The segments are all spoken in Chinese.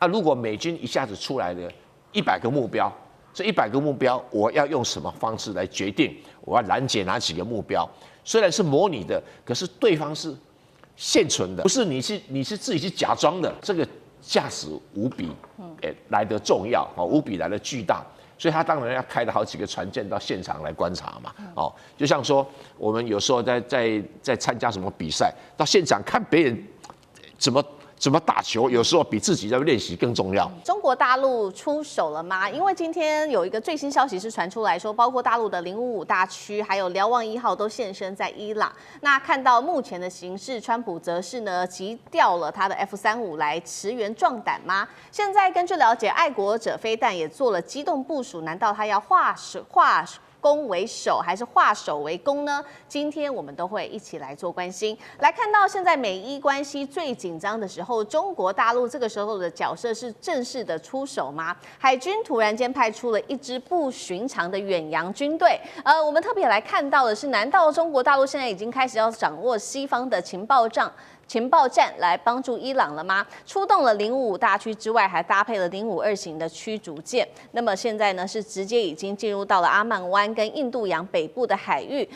那如果美军一下子出来了100个目标，这100个目标我要用什么方式来决定我要拦截哪几个目标？虽然是模拟的，可是对方是现存的，不是你是自己去假装的，这个价值无比来得重要，无比来得巨大。所以他当然要开了好几个船舰到现场来观察嘛，就像说我们有时候在参加什么比赛，到现场看别人怎么打球，有时候比自己在练习更重要。中国大陆出手了吗？因为今天有一个最新消息是传出来说，包括大陆的055大区，还有瞭望1号都现身在伊朗。那看到目前的形势，川普则是呢急调了他的 F-35来驰援壮胆吗？现在根据了解，爱国者飞弹也做了机动部署，难道他要化攻为守，还是化守为攻呢？今天我们都会一起来做关心。来看到现在美伊关系最紧张的时候，中国大陆这个时候的角色是正式的出手吗？海军突然间派出了一支不寻常的远洋军队。我们特别来看到的是，难道中国大陆现在已经开始要掌握西方的情报站来帮助伊朗了吗？出动了055大区之外，还搭配了052型的驱逐舰。那么现在呢，是直接已经进入到了阿曼湾跟印度洋北部的海域。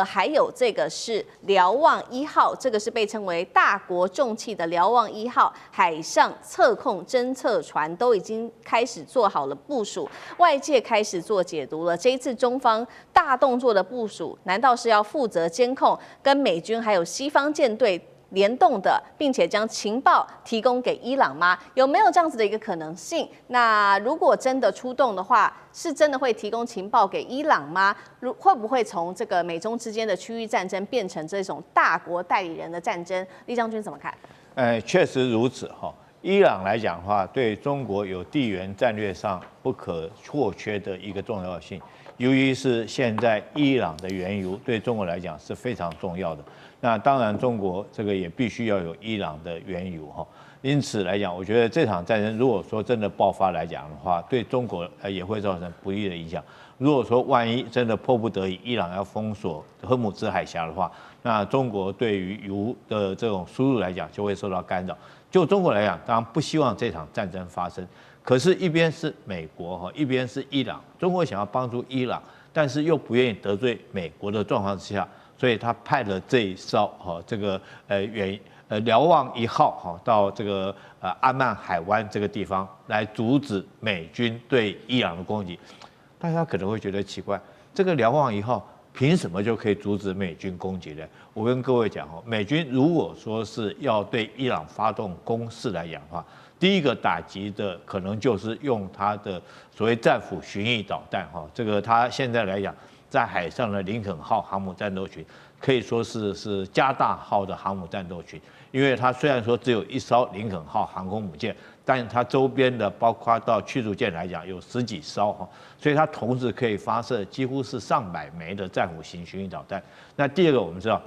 还有这个是瞭望1号，这个是被称为大国重器的瞭望1号海上测控侦测船都已经开始做好了部署，外界开始做解读了。这一次中方大动作的部署，难道是要负责监控跟美军还有西方舰队联动的，并且将情报提供给伊朗吗？有没有这样子的一个可能性？那如果真的出动的话，是真的会提供情报给伊朗吗？会不会从这个美中之间的区域战争变成这种大国代理人的战争？李将军怎么看？确实如此哈。伊朗来讲的话，对中国有地缘战略上不可或缺的一个重要性，由于是现在伊朗的原油对中国来讲是非常重要的。那当然，中国这个也必须要有伊朗的原油哈。因此来讲，我觉得这场战争如果说真的爆发来讲的话，对中国也会造成不利的影响。如果说万一真的迫不得已，伊朗要封锁荷姆兹海峡的话，那中国对于油的这种输入来讲就会受到干扰。就中国来讲，当然不希望这场战争发生。可是，一边是美国哈，一边是伊朗，中国想要帮助伊朗，但是又不愿意得罪美国的状况之下。所以他派了这一艘这个瞭望1号到这个阿曼海湾这个地方来阻止美军对伊朗的攻击。大家可能会觉得奇怪，这个瞭望1号凭什么就可以阻止美军攻击呢？我跟各位讲美军如果说是要对伊朗发动攻势来讲的话，第一个打击的可能就是用它的所谓战斧巡弋导弹这个它现在来讲。在海上的林肯号航母战斗群可以说是加大号的航母战斗群，因为它虽然说只有一艘林肯号航空母舰，但它周边的包括到驱逐舰来讲有10几艘所以它同时可以发射几乎是上百枚的战斧型巡弋导弹。那第二个我们知道。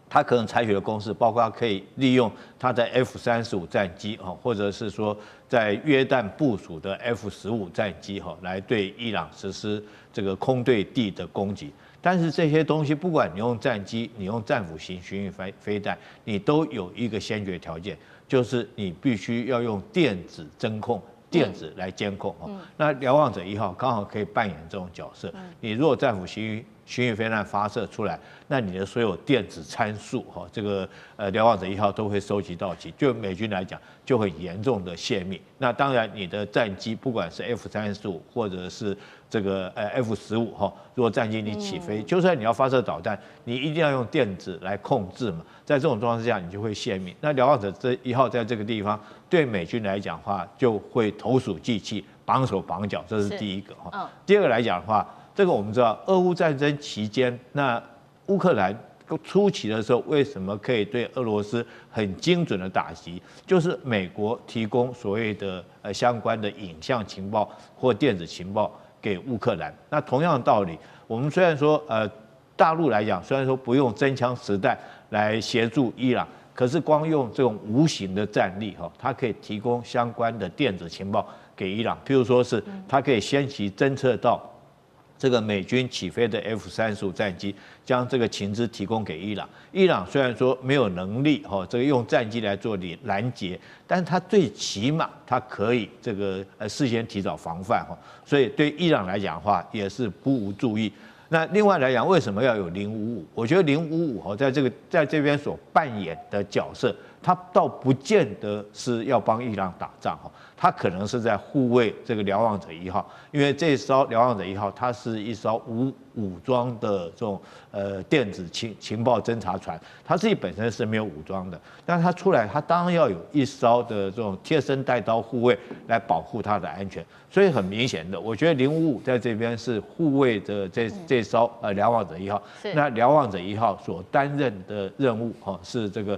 它可能采取的攻势，包括可以利用它的 F-35战机或者是说在约旦部署的 F-15战机来对伊朗实施这个空对地的攻击。但是这些东西，不管你用战机，你用战斧型巡弋飞弹，你都有一个先决条件，就是你必须要用电子侦控。电子来监控那瞭望者1号刚好可以扮演这种角色。你如果战斧巡弋飞弹发射出来，那你的所有电子参数这个瞭望者1号都会收集到齐，就美军来讲就很严重的泄密。那当然你的战机不管是 F-35或者是这个F-15如果战机你起飞，就算你要发射导弹，你一定要用电子来控制嘛。在这种状况之下，你就会泄密。那瞭望者1号在这个地方，对美军来讲的话，就会投鼠忌器、绑手绑脚，这是第一个第二个来讲的话，这个我们知道，俄乌战争期间，那乌克兰初期的时候，为什么可以对俄罗斯很精准的打击？就是美国提供所谓的相关的影像情报或电子情报给乌克兰。那同样的道理，我们虽然说大陆来讲，虽然说不用真枪实弹来协助伊朗，可是光用这种无形的战力它可以提供相关的电子情报给伊朗。譬如说是它可以先期侦测到这个美军起飞的 F-35战机，将这个情资提供给伊朗。伊朗虽然说没有能力这个用战机来做拦截，但是它最起码它可以这个事先提早防范所以对伊朗来讲的话也是不无注意。那另外来讲，为什么要有055？我觉得055在这边所扮演的角色，它倒不见得是要帮伊朗打仗它可能是在护卫这个瞭望者1号，因为这艘瞭望者1号它是一艘无武装的这种电子情报侦察船，它自己本身是没有武装的，但是它出来，它当然要有一艘的这种贴身带刀护卫来保护它的安全。所以很明显的，我觉得055在这边是护卫着这艘瞭望者1号。那瞭望者1号所担任的任务是这个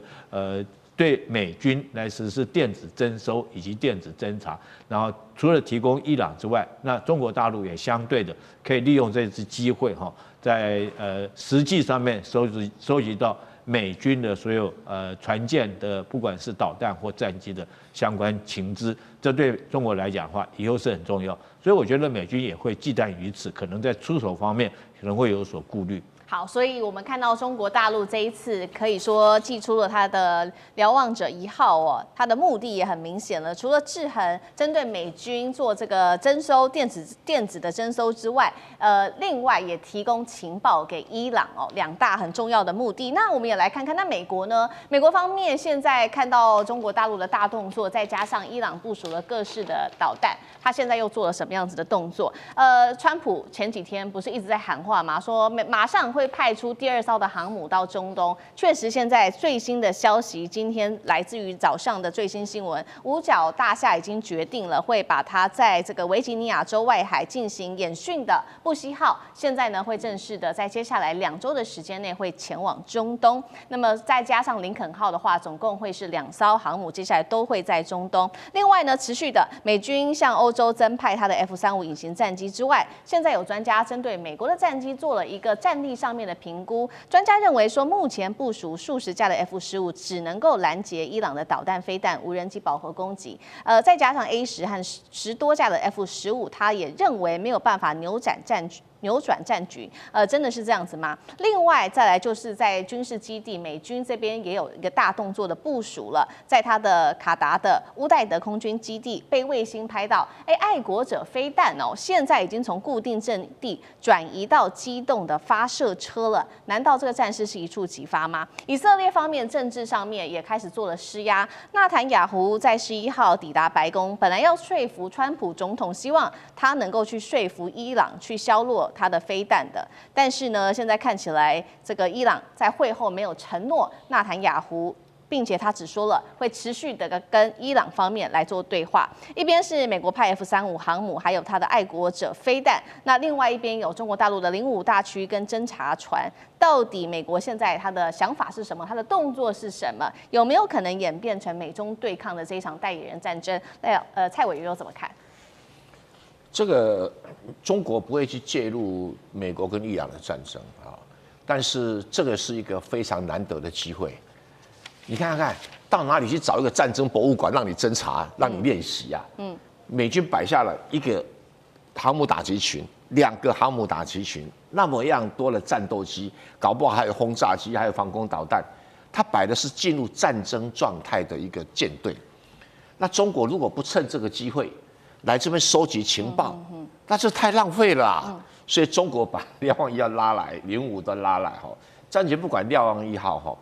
对美军来实施电子侦收以及电子侦察，然后除了提供伊朗之外，那中国大陆也相对的可以利用这次机会在实际上面收集到美军的所有船舰的不管是导弹或战机的相关情资，这对中国来讲的话，以后是很重要。所以我觉得美军也会忌惮于此，可能在出手方面可能会有所顾虑。好，所以我们看到中国大陆这一次可以说祭出了它的瞭望者1号它的目的也很明显了，除了制衡针对美军做这个征收电子的征收之外，另外也提供情报给伊朗2大很重要的目的。那我们也来看看，那美国呢？美国方面现在看到中国大陆的大动作，再加上伊朗部署了各式的导弹，他现在又做了什么样子的动作？川普前几天不是一直在喊话吗？说马上会派出第2艘的航母到中东。确实，现在最新的消息，今天来自于早上的最新新闻，五角大厦已经决定了会把它在这个维吉尼亚州外海进行演训的布希号，现在呢会正式的在接下来2周的时间内会前往中东。那么再加上林肯号的话，总共会是2艘航母，接下来都会在中东。另外呢，持续的美军向欧洲增派它的 F-35隐形战机之外，现在有专家针对美国的战机做了一个战力上面的评估。专家认为说，目前部署数十架的 F-15只能够拦截伊朗的导弹、飞弹、无人机饱和攻击。再加上 A-10和10多架的 F-15，他也认为没有办法扭转战局，真的是这样子吗？另外再来就是在军事基地，美军这边也有一个大动作的部署了，在他的卡达的乌代德空军基地被卫星拍到，爱国者飞弹现在已经从固定阵地转移到机动的发射车了。难道这个战事是一触即发吗？以色列方面政治上面也开始做了施压，纳坦雅胡在11号抵达白宫，本来要说服川普总统，希望他能够去说服伊朗去削弱他的飞弹的，但是呢，现在看起来这个伊朗在会后没有承诺纳坦雅胡，并且他只说了会持续的跟伊朗方面来做对话。一边是美国派 F-35航母，还有他的爱国者飞弹，那另外一边有中国大陆的055大区跟侦察船。到底美国现在他的想法是什么？他的动作是什么？有没有可能演变成美中对抗的这一场代理人战争？蔡委员又怎么看？这个中国不会去介入美国跟伊朗的战争但是这个是一个非常难得的机会。你看看到哪里去找一个战争博物馆让你侦查、让你练习啊？美军摆下了一个航母打击群、2个航母打击群，那么样多的战斗机，搞不好还有轰炸机，还有防空导弹，它摆的是进入战争状态的一个舰队。那中国如果不趁这个机会来这边收集情报，那就太浪费了所以中国把瞭望1号拉来，055都拉来暂且不管瞭望1号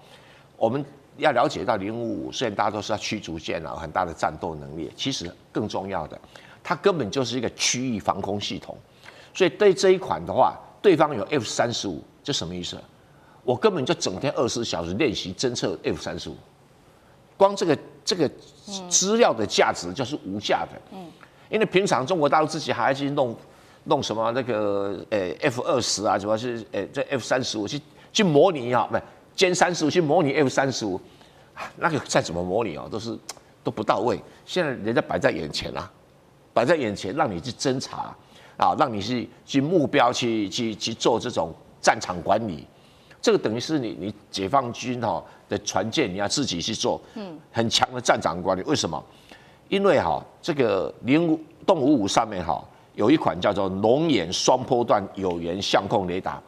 我们要了解到055，虽然大家都是要驱逐舰很大的战斗能力，其实更重要的，它根本就是一个区域防空系统。所以对这一款的话，对方有 F-35，这什么意思？我根本就整天24小时练习侦测 F-35，光这个资料的价值就是无价的。因为平常中国大陆自己还要去弄什么那个F-20啊，什么是这 F-35去模拟不是歼35去模拟 F-35，那个再怎么模拟都不到位。现在人家摆在眼前摆在眼前让你去侦查让你去目标去做这种战场管理。这个等于是你解放军的船舰你要自己去做很强的战场管理。为什么？因为这个动555上面有一款叫做龙眼双波段有源相控雷达，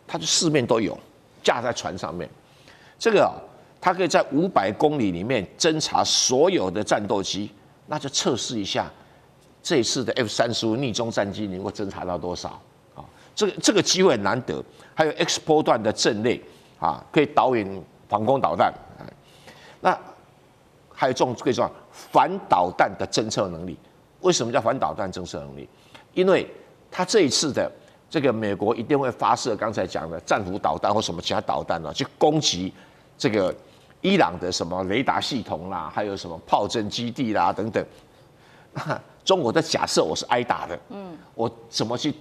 它就市面都有，架在船上面。这个它可以在500公里里面侦察所有的战斗机，那就测试一下这一次的 F-35逆中战机能够侦察到多少啊？这个机会很难得。还有 X 波段的阵列啊，可以导引防空导弹。那还有最重要反导弹的侦测能力。为什么叫反导弹侦测能力？因为它这一次的这个美国一定会发射刚才讲的战斧导弹或什么其他导弹去攻击这个伊朗的什么雷达系统啦，还有什么炮阵基地啦等等。那中国的假设我是挨打的，我怎么去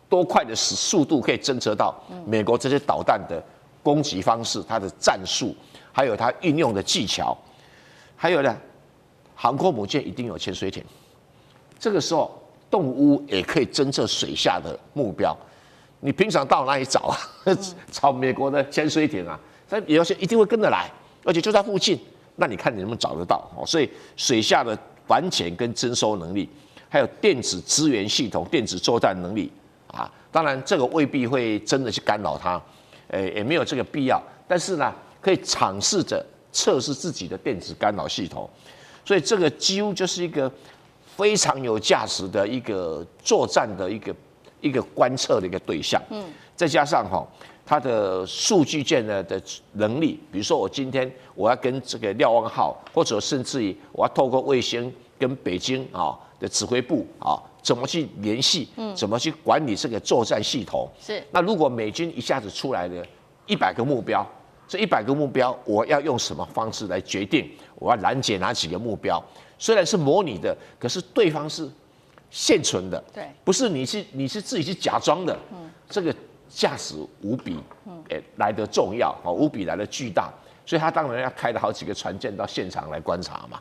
多快的速度可以侦测到美国这些导弹的攻击方式、它的战术，还有它运用的技巧，还有呢，航空母舰一定有潜水艇，这个时候动物也可以侦测水下的目标。你平常到哪里找啊？找美国的潜水艇啊，它有些一定会跟着来，而且就在附近。那你看你能不能找得到？所以水下的反潜跟侦收能力，还有电子支援系统、电子作战能力。当然这个未必会真的去干扰它，也没有这个必要。但是呢，可以尝试着测试自己的电子干扰系统，所以这个几乎就是一个非常有价值的一个作战的一个观测的一个对象。再加上它的数据件的能力，比如说我今天我要跟这个瞭望号，或者甚至于我要透过卫星跟北京的指挥部怎么去联系，怎么去管理这个作战系统？是。那如果美军一下子出来了100个目标，这100个目标我要用什么方式来决定我要拦截哪几个目标？虽然是模拟的，可是对方是现存的，对，不是你是自己去假装的，这个价值无比来得重要，无比来得巨大。所以他当然要开了好几个船舰到现场来观察嘛，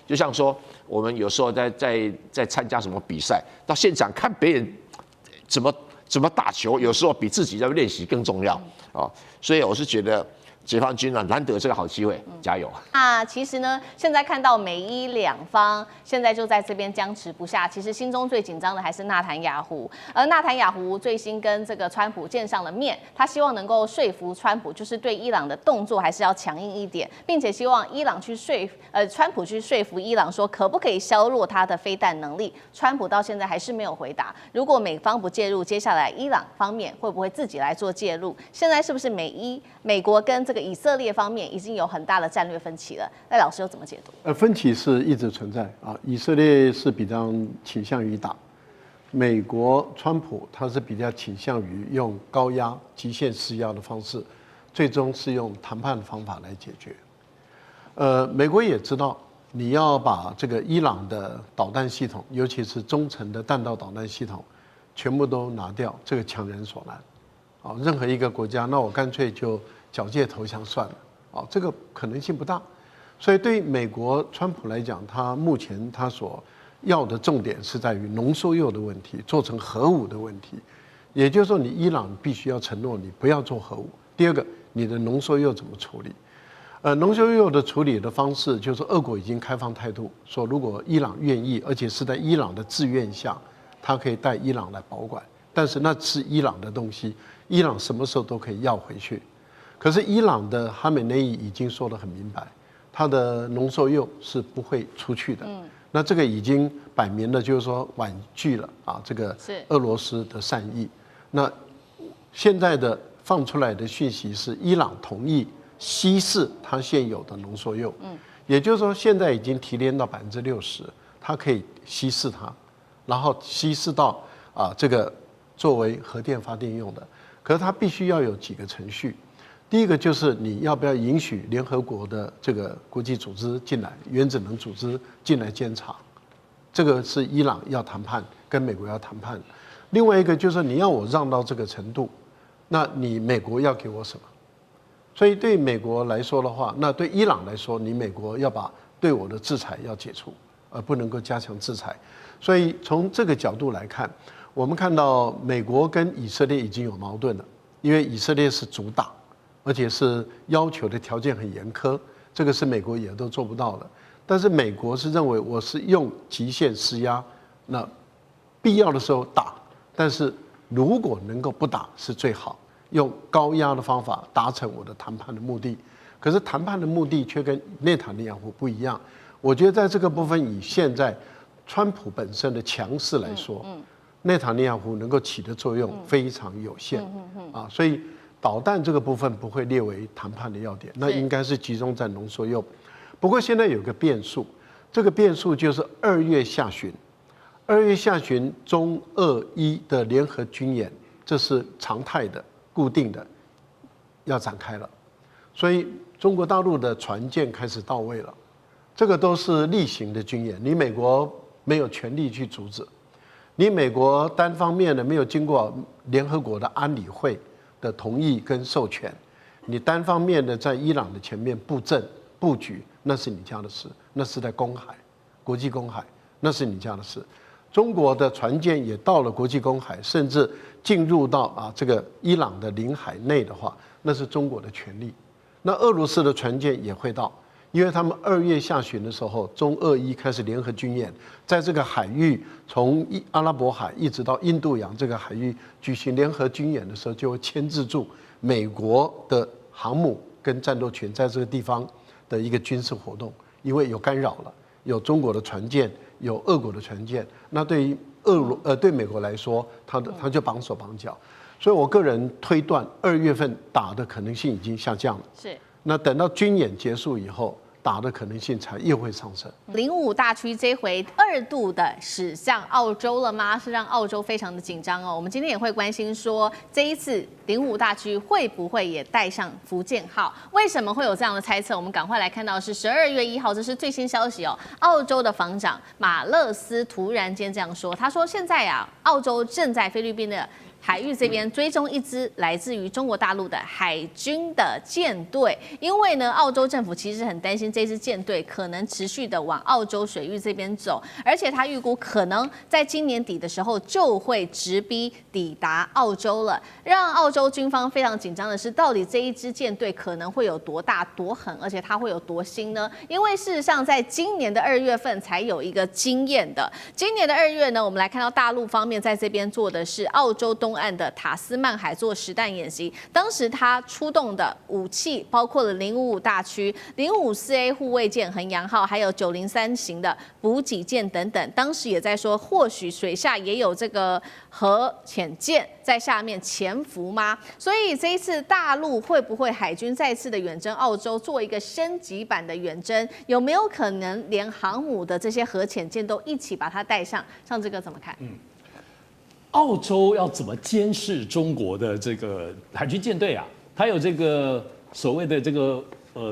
就像说我们有时候在参加什么比赛，到现场看别人怎么打球，有时候比自己在练习更重要所以我是觉得解放军难得这个好机会，加油！其实呢，现在看到美伊两方现在就在这边僵持不下。其实心中最紧张的还是纳坦雅胡，而纳坦雅胡最新跟这个川普见上了面，他希望能够说服川普，就是对伊朗的动作还是要强硬一点，并且希望伊朗川普去说服伊朗说可不可以削弱他的飞弹能力。川普到现在还是没有回答。如果美方不介入，接下来伊朗方面会不会自己来做介入？现在是不是美国跟这个以色列方面已经有很大的战略分歧了？赖老师又怎么解读？分歧是一直存在以色列是比较倾向于打，美国川普他是比较倾向于用高压、极限施压的方式，最终是用谈判的方法来解决。美国也知道你要把这个伊朗的导弹系统，尤其是中程的弹道导弹系统，全部都拿掉，这个强人所难。任何一个国家，那我干脆就缴械投降算了，这个可能性不大。所以对美国川普来讲，他目前他所要的重点是在于浓缩铀的问题，做成核武的问题。也就是说，你伊朗必须要承诺你不要做核武。第二个，你的浓缩铀怎么处理？浓缩铀的处理的方式，就是俄国已经开放态度，说如果伊朗愿意，而且是在伊朗的自愿下，他可以带伊朗来保管。但是那是伊朗的东西，伊朗什么时候都可以要回去。可是伊朗的哈梅内伊已经说得很明白，他的浓缩铀是不会出去的。那这个已经摆明了，就是说婉拒了这个俄罗斯的善意。那现在的放出来的讯息是，伊朗同意稀释它现有的浓缩铀，也就是说现在已经提炼到60%，它可以稀释它，然后稀释到这个作为核电发电用的。可是它必须要有几个程序。第一个就是你要不要允许联合国的这个国际组织进来，原子能组织进来监察，这个是伊朗要谈判，跟美国要谈判。另外一个就是你要我让到这个程度，那你美国要给我什么？所以对美国来说的话，那对伊朗来说，你美国要把对我的制裁要解除，而不能够加强制裁。所以从这个角度来看，我们看到美国跟以色列已经有矛盾了，因为以色列是主打，而且是要求的条件很严苛，这个是美国也都做不到的。但是美国是认为我是用极限施压，那必要的时候打，但是如果能够不打是最好，用高压的方法达成我的谈判的目的。可是谈判的目的却跟内塔尼亚胡不一样。我觉得在这个部分，以现在川普本身的强势来说，内塔尼亚胡能够起的作用非常有限啊，所以导弹这个部分不会列为谈判的要点，那应该是集中在浓缩铀。不过现在有个变数，这个变数就是2月下旬中俄伊的联合军演，这是常态的、固定的，要展开了，所以中国大陆的船舰开始到位了，这个都是例行的军演，你美国没有权利去阻止，你美国单方面的没有经过联合国的安理会的同意跟授权，你单方面的在伊朗的前面布阵布局，那是你家的事，那是在公海、国际公海，那是你家的事。中国的船舰也到了国际公海，甚至进入到这个伊朗的领海内的话，那是中国的权利。那俄罗斯的船舰也会到，因为他们2月下旬的时候，中俄伊开始联合军演，在这个海域，从阿拉伯海一直到印度洋这个海域举行联合军演的时候，就会牵制住美国的航母跟战斗群在这个地方的一个军事活动，因为有干扰了，有中国的船舰，有俄国的船舰，那对于对美国来说，他就绑手绑脚。所以我个人推断，2月份打的可能性已经下降了。是。那等到军演结束以后，打的可能性才又会上升。055大区这回2度的驶向澳洲了吗？是让澳洲非常的紧张哦。我们今天也会关心说，这一次055大区会不会也带上福建号？为什么会有这样的猜测？我们赶快来看到是12月1号，这是最新消息哦。澳洲的防长马勒斯突然间这样说，他说现在澳洲正在菲律宾的海域这边追踪一支来自于中国大陆的海军的舰队，因为呢，澳洲政府其实很担心这支舰队可能持续的往澳洲水域这边走，而且他预估可能在今年底的时候就会直逼抵达澳洲了。让澳洲军方非常紧张的是，到底这一支舰队可能会有多大多狠，而且它会有多新呢？因为事实上，在今年的2月份才有一个经验的。今年的2月呢，我们来看到大陆方面在这边做的是澳洲东岸的塔斯曼海做实弹演习，当时他出动的武器包括了055大区、054A 护卫舰衡阳号，还有903型的补给舰等等。当时也在说，或许水下也有这个核潜舰在下面潜伏吗？所以这一次大陆会不会海军再次的远征澳洲，做一个升级版的远征？有没有可能连航母的这些核潜舰都一起把它带上？上这个怎么看？澳洲要怎么监视中国的这个海军舰队啊？它有这个所谓的这个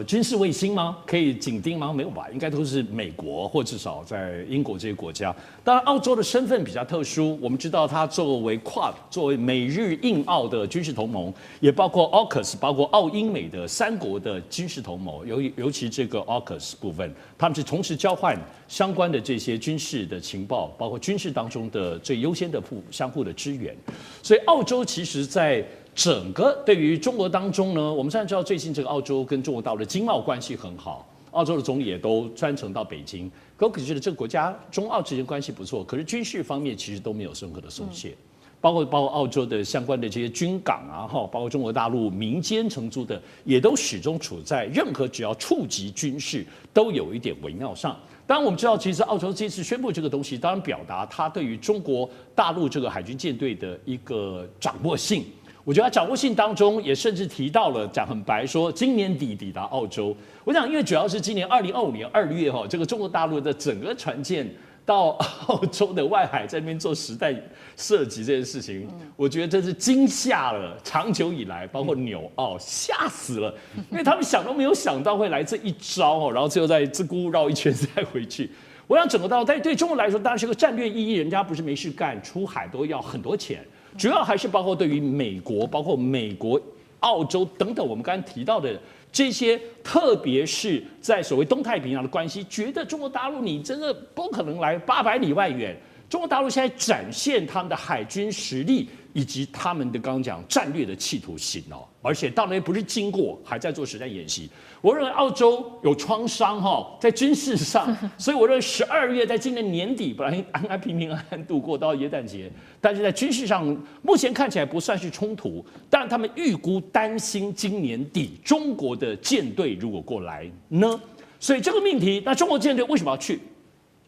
军事卫星吗？可以紧盯吗？没有吧，应该都是美国或至少在英国这些国家。当然，澳洲的身份比较特殊，我们知道它作为 Quad 作为美日印澳的军事同盟，也包括 AUKUS， 包括澳英美的3国的军事同盟，尤其这个 AUKUS 部分，他们是同时交换相关的这些军事的情报，包括军事当中的最优先的相互的支援。所以，澳洲其实在整个对于中国当中呢，我们现在知道最近这个澳洲跟中国大陆的经贸关系很好，澳洲的总理也都专程到北京。可我觉得这个国家中澳之间关系不错，可是军事方面其实都没有任何的松懈，包括澳洲的相关的这些军港啊，包括中国大陆民间承租的，也都始终处在任何只要触及军事都有一点微妙上。当然，我们知道，其实澳洲这次宣布这个东西，当然表达它对于中国大陆这个海军舰队的一个掌握性。我觉得他掌握性当中也甚至提到了，讲很白说今年底抵达澳洲。我想，因为主要是今年2025年2月这个中国大陆的整个船舰到澳洲的外海在那边做实弹射击这件事情，我觉得这是惊吓了长久以来，包括纽澳吓死了，因为他们想都没有想到会来这一招然后最后再自顾绕一圈再回去。我想整个到对中国来说当然是个战略意义，人家不是没事干，出海都要很多钱。主要还是包括对于美国、包括美国、澳洲等等，我们刚才提到的这些，特别是在所谓东太平洋的关系，觉得中国大陆你真的不可能来800里外远。中国大陆现在展现他们的海军实力以及他们的刚刚讲战略的企图心而且到那边不是经过，还在做实战演习。我认为澳洲有创伤在军事上，所以我认为12月在今年年底本来安安平平安安度过到耶诞节，但是在军事上目前看起来不算是冲突，但他们预估担心今年底中国的舰队如果过来呢，所以这个命题，那中国舰队为什么要去？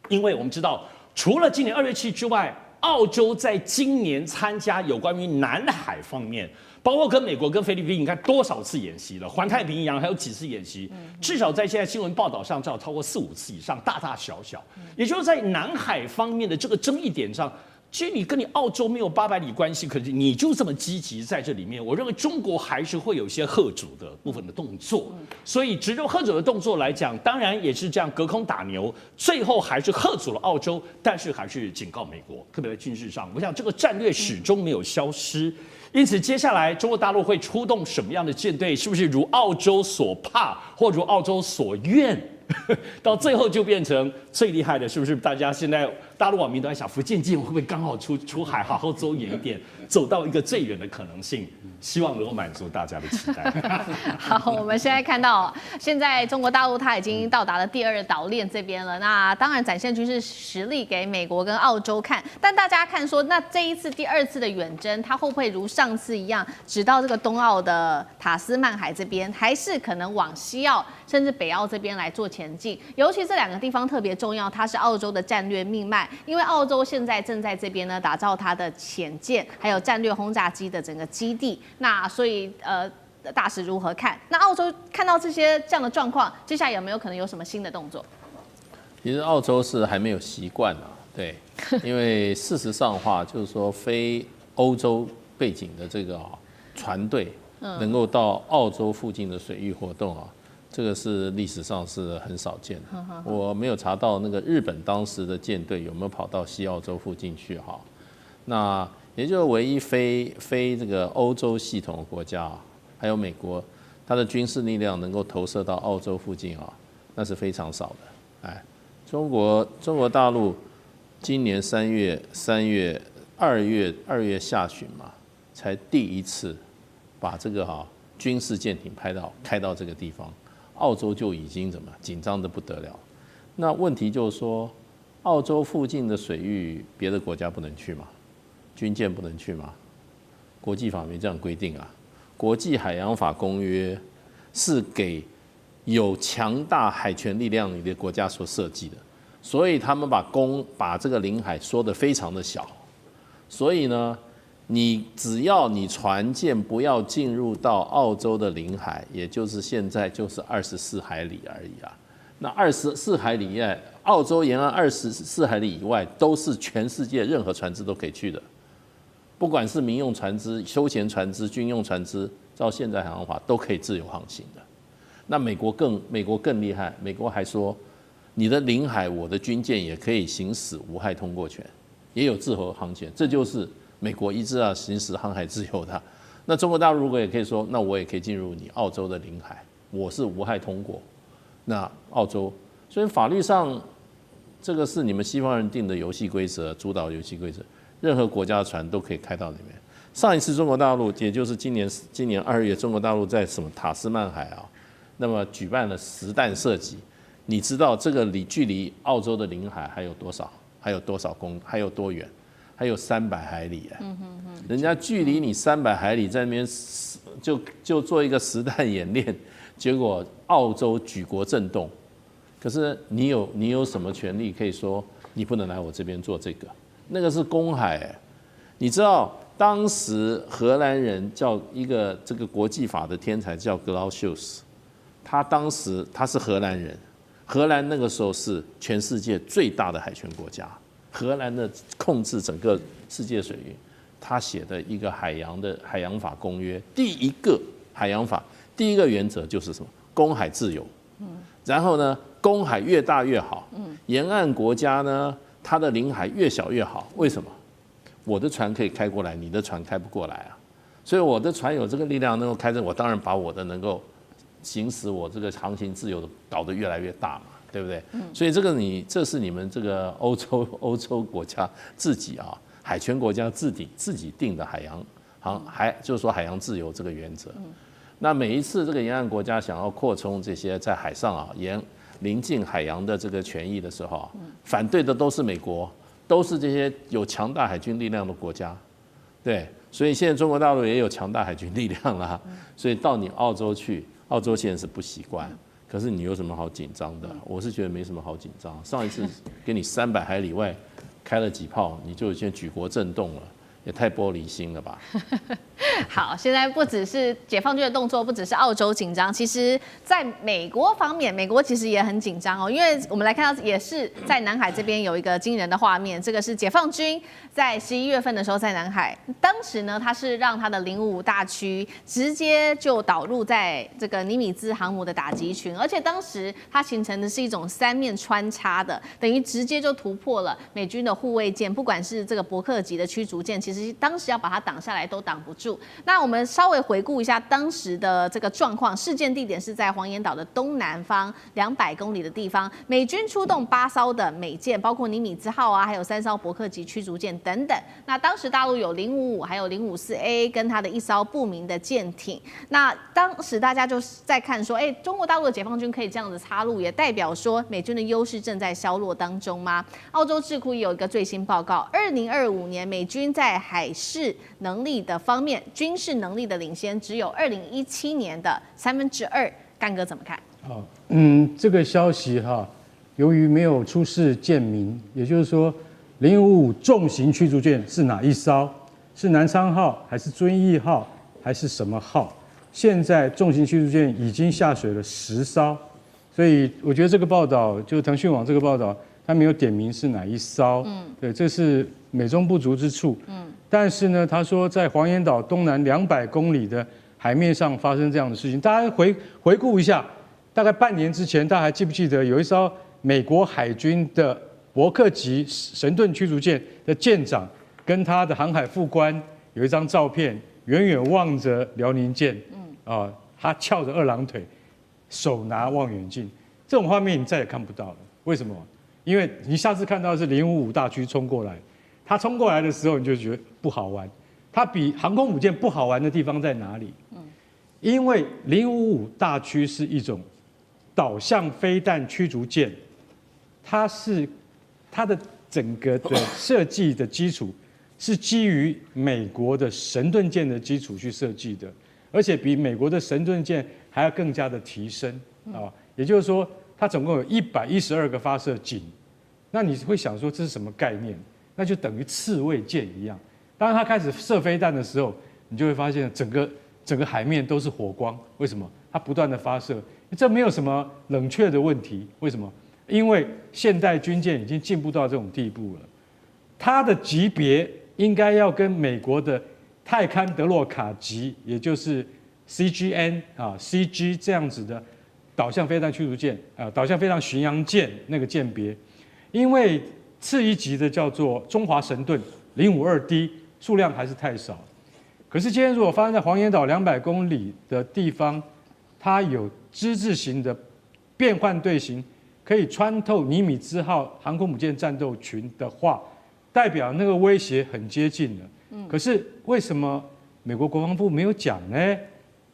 因为我们知道，除了今年2月7之外，澳洲在今年参加有关于南海方面。包括跟美国、跟菲律宾，你看多少次演习了？环太平洋还有几次演习？至少在现在新闻报道上，至少超过4、5次以上，大大小小。也就是在南海方面的这个争议点上，其实你跟你澳洲没有800里关系，可是你就这么积极在这里面。我认为中国还是会有一些嚇阻的部分的动作，所以只就嚇阻的动作来讲，当然也是这样隔空打牛，最后还是嚇阻了澳洲，但是还是警告美国，特别在军事上，我想这个战略始终没有消失。因此，接下来中国大陆会出动什么样的舰队？是不是如澳洲所怕，或如澳洲所愿？到最后就变成最厉害的，是不是？大家现在大陆网民都在想，福建舰会不会刚好出海，好好走远一点，走到一个最远的可能性？希望能够满足大家的期待。好，我们现在看到，现在中国大陆它已经到达了第2岛链这边了。那当然展现军事实力给美国跟澳洲看，但大家看说，那这一次第2次的远征，它会不会如上次一样，只到这个东澳的塔斯曼海这边，还是可能往西澳甚至北澳这边来做前进？尤其这2个地方特别重要，它是澳洲的战略命脉，因为澳洲现在正在这边呢打造它的潜舰还有战略轰炸机的整个基地。那所以大使如何看？那澳洲看到这样的状况，接下来有没有可能有什么新的动作？其实澳洲是还没有习惯啊，对，因为事实上的话，就是说非欧洲背景的这个船队能够到澳洲附近的水域活动啊，这个是历史上是很少见的。我没有查到那个日本当时的舰队有没有跑到西澳洲附近去哈，那。也就是唯一非这个欧洲系统的国家，还有美国，它的军事力量能够投射到澳洲附近啊，那是非常少的。哎，中国大陆今年2月下旬嘛，才第一次把这个军事舰艇开到这个地方，澳洲就已经紧张得不得了。那问题就是说，澳洲附近的水域，别的国家不能去吗？军舰不能去吗？国际法没这样规定啊。国际海洋法公约是给有强大海权力量的国家所设计的，所以他们把这个领海说得非常的小。所以呢，你只要你船舰不要进入到澳洲的领海，也就是现在就是24海里而已啊。那24海里以外，澳洲沿岸24海里以外，都是全世界任何船只都可以去的。不管是民用船只、休闲船只、军用船只，照现在海洋法都可以自由航行的。那美国更厉害，美国还说，你的领海，我的军舰也可以行使无害通过权，也有自由航权，这就是美国一直要行使航海自由的。那中国大陆如果也可以说，那我也可以进入你澳洲的领海，我是无害通过。那澳洲，所以法律上这个是你们西方人定的游戏规则，主导游戏规则。任何国家的船都可以开到里面。上一次中国大陆，也就是今年2月，中国大陆在什么塔斯曼海啊，那么举办了实弹射击。你知道这个距离澳洲的领海还有多少？还有多远？还有300海里哎。人家距离你300海里，在那边就做一个实弹演练，结果澳洲举国震动。可是你有什么权利可以说你不能来我这边做这个？那个是公海哎，你知道当时荷兰人叫一个这个国际法的天才叫格劳修斯，他是荷兰人，荷兰那个时候是全世界最大的海权国家，荷兰的控制整个世界水域，他写的一个海洋法公约，第一个海洋法第一个原则就是什么？公海自由，然后呢，公海越大越好，沿岸国家呢，它的领海越小越好，为什么？我的船可以开过来，你的船开不过来啊，所以我的船有这个力量能够开着，我当然把我的能够行使我这个航行自由的搞得越来越大嘛，对不对？所以这是你们这个欧洲国家自己啊，海权国家自己定的就是说海洋自由这个原则。那每一次这个沿岸国家想要扩充这些在海上啊临近海洋的这个权益的时候啊，反对的都是美国，都是这些有强大海军力量的国家，对，所以现在中国大陆也有强大海军力量啦，所以到你澳洲去，澳洲现在是不习惯。可是你有什么好紧张的？我是觉得没什么好紧张。上一次给你300海里外开了几炮，你就已经举国震动了，也太玻璃心了吧？好，现在不只是解放军的动作，不只是澳洲紧张，其实在美国方面，美国其实也很紧张哦，因为我们来看到也是在南海这边有一个惊人的画面，这个是解放军在11月份的时候在南海，当时呢，他是让他的055大区直接就导入在这个尼米兹航母的打击群，而且当时它形成的是一种3面穿插的，等于直接就突破了美军的护卫舰，不管是这个伯克级的驱逐舰，其实当时要把它挡下来都挡不住。那我们稍微回顾一下当时的这个状况，事件地点是在黄岩岛的东南方200公里的地方，美军出动8艘的美舰，包括尼米兹号啊，还有3艘伯克级驱逐舰等等。那当时大陆有055，还有054A 跟它的1艘不明的舰艇。那当时大家就在看说，中国大陆的解放军可以这样子插入，也代表说美军的优势正在削弱当中吗？澳洲智库也有一个最新报告，2025年美军在海事能力的方面，军事能力的领先只有2017年的2/3。干哥怎么看？这个消息由于没有出示舰名，也就是说055重型驱逐舰是哪一艘？是南昌号还是遵义号还是什么号？现在重型驱逐舰已经下水了10艘，所以我觉得这个报道，就腾讯网这个报道，它没有点名是哪一艘。对，这是美中不足之处。但是呢，他说在黄岩岛东南200公里的海面上发生这样的事情，大家回顾一下，大概半年之前，大家还记不记得有一艘美国海军的伯克级神盾驱逐舰的舰长跟他的航海副官有一张照片，远远望着辽宁舰，他翘着2郎腿，手拿望远镜，这种画面你再也看不到了。为什么？因为你下次看到的是055大区冲过来。他冲过来的时候，你就觉得不好玩。它比航空母舰不好玩的地方在哪里？因为055大驱是一种导向飞弹驱逐舰，它的整个的设计的基础是基于美国的神盾舰的基础去设计的，而且比美国的神盾舰还要更加的提升啊。也就是说，它总共有112个发射井。那你会想说这是什么概念？那就等于刺猬舰一样。当它开始射飞弹的时候，你就会发现整个海面都是火光。为什么？它不断的发射，这没有什么冷却的问题。为什么？因为现代军舰已经进步到这种地步了，它的级别应该要跟美国的泰堪德洛卡级，也就是 CG 这样子的导向飞弹驱逐舰导向飞弹巡洋舰那个舰别，因为次一级的叫做中华神盾052D， 数量还是太少。可是今天如果发生在黄岩岛200公里的地方，它有之字形的变换队形，可以穿透尼米兹号航空母舰战斗群的话，代表那个威胁很接近了。可是为什么美国国防部没有讲呢？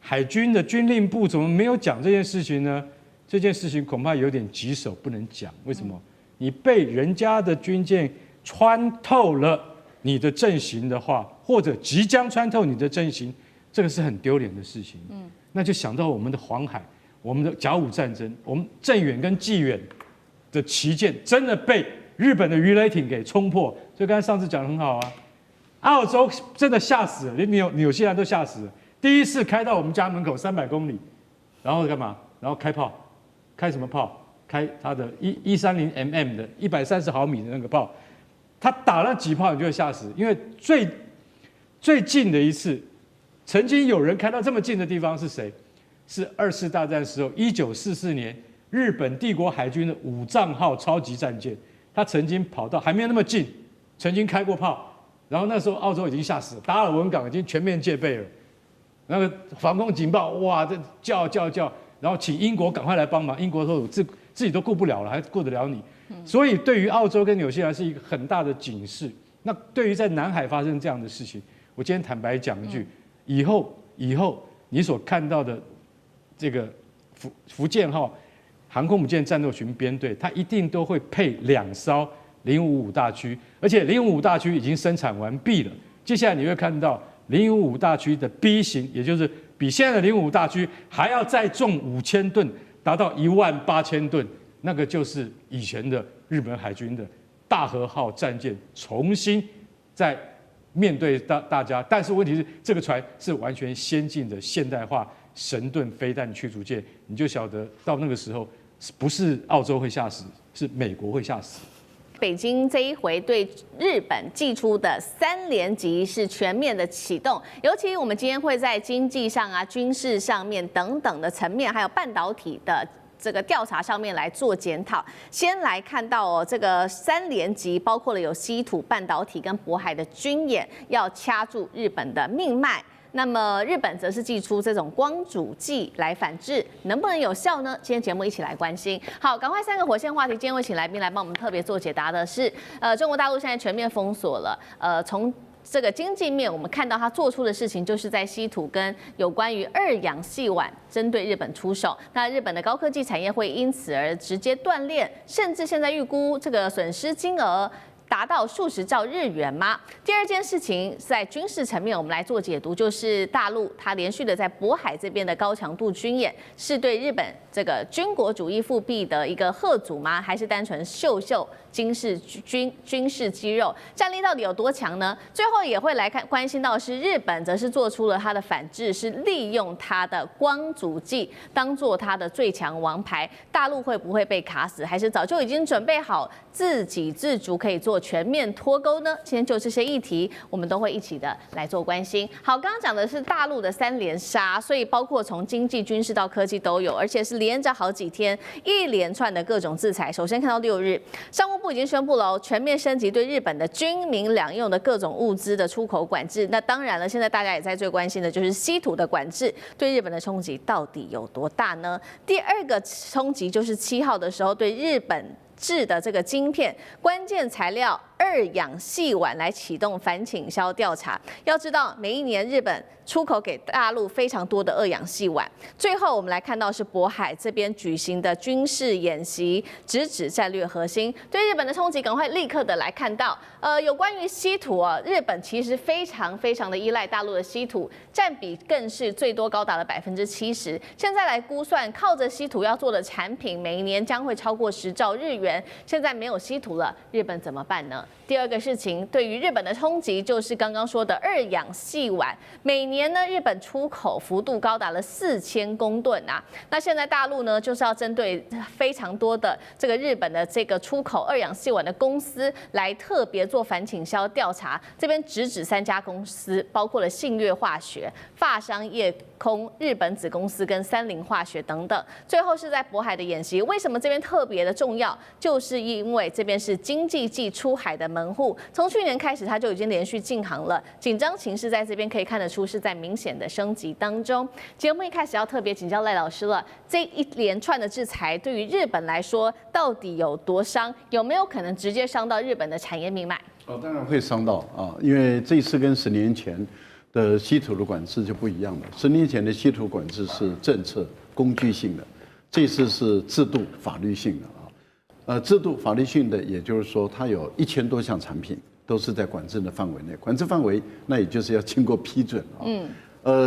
海军的军令部怎么没有讲这件事情呢？这件事情恐怕有点棘手，不能讲。为什么？你被人家的军舰穿透了你的阵型的话，或者即将穿透你的阵型，这个是很丢脸的事情。那就想到我们的黄海，我们的甲午战争，我们镇远跟济远的旗舰真的被日本的鱼雷艇给冲破。所以刚才上次讲得很好啊，澳洲真的吓死了，连纽西兰都吓死了。第一次开到我们家门口300公里，然后干嘛？然后开炮，开什么炮？开它的130mm的130毫米的那个炮，他打了几炮你就会吓死。因为最近的一次，曾经有人开到这么近的地方是谁？是2次大战时候1944年日本帝国海军的武藏号超级战舰，他曾经跑到还没有那么近，曾经开过炮，然后那时候澳洲已经吓死了，达尔文港已经全面戒备了，那个防空警报哇，这叫，然后请英国赶快来帮忙。英国说我自己都顾不了了，还顾得了你？所以对于澳洲跟纽西兰是一个很大的警示。那对于在南海发生这样的事情，我今天坦白讲一句，以后你所看到的这个福建号航空母舰战斗群编队，它一定都会配2艘055大驱，而且055大驱已经生产完毕了。接下来你会看到055大驱的 B 型，也就是比现在的055大驱还要再重5000吨，达到18000吨，那个就是以前的日本海军的大和号战舰重新在面对大家。但是问题是，这个船是完全先进的现代化神盾飞弹驱逐舰，你就晓得到那个时候，不是澳洲会吓死，是美国会吓死。北京这一回对日本寄出的3连击是全面的启动，尤其我们今天会在经济上啊、军事上面等等的层面，还有半导体的这个调查上面来做检讨。先来看到这个3连击，包括了有稀土、半导体跟渤海的军演，要掐住日本的命脉。那么日本则是祭出这种光阻剂来反制，能不能有效呢？今天节目一起来关心。好，赶快3个火线话题，今天会请来宾来帮我们特别做解答的是，中国大陆现在全面封锁了，从这个经济面，我们看到他做出的事情，就是在稀土跟有关于2氧细烷针对日本出手。那日本的高科技产业会因此而直接断链，甚至现在预估这个损失金额达到数十兆日元吗？第二件事情是在军事层面，我们来做解读，就是大陆它连续的在渤海这边的高强度军演，是对日本这个军国主义复辟的一个贺阻吗？还是单纯秀军事肌肉，战力到底有多强呢？最后也会来关心到的是日本则是做出了它的反制，是利用它的光阻剂当做它的最强王牌。大陆会不会被卡死，还是早就已经准备好自给自足，可以做全面脱钩呢？今天就这些议题，我们都会一起的来做关心。好，刚刚讲的是大陆的3连杀，所以包括从经济、军事到科技都有，而且是连着好几天一连串的各种制裁。首先看到6日，商务部已经宣布了全面升级对日本的军民两用的各种物资的出口管制。那当然了，现在大家也在最关心的就是稀土的管制对日本的冲击到底有多大呢？第二个冲击就是7号的时候对日本制的这个晶片关键材料2氧细烷来启动反倾销调查。要知道，每一年日本出口给大陆非常多的2氧细烷。最后我们来看到是渤海这边举行的军事演习，直指战略核心，对日本的冲击，赶快立刻的来看到。有关于稀土啊，日本其实非常的依赖大陆的稀土，占比更是最多高达了70%。现在来估算，靠着稀土要做的产品，每一年将会超过10兆日元。现在没有稀土了，日本怎么办呢？第二个事情，对于日本的冲击就是刚刚说的2氧细烷，每年呢日本出口幅度高达了4000公吨啊。那现在大陆呢就是要针对非常多的这个日本的这个出口2氧细烷的公司来特别做反倾销调查，这边直指3家公司，包括了信越化学、法商业空、日本子公司跟三菱化学等等。最后是在渤海的演习，为什么这边特别的重要？就是因为这边是经济暨出海的门户，从去年开始它就已经连续禁航了，紧张情势在这边可以看得出是在明显的升级当中。节目一开始要特别请教赖老师了，这一连串的制裁对于日本来说到底有多伤？有没有可能直接伤到日本的产业命脉？当然会伤到啊，因为这次跟10年前的稀土的管制就不一样了。10年前的稀土管制是政策工具性的，这次是制度法律性的。制度法律性的，也就是说，它有1000多项产品都是在管制的范围内。管制范围，那也就是要经过批准啊。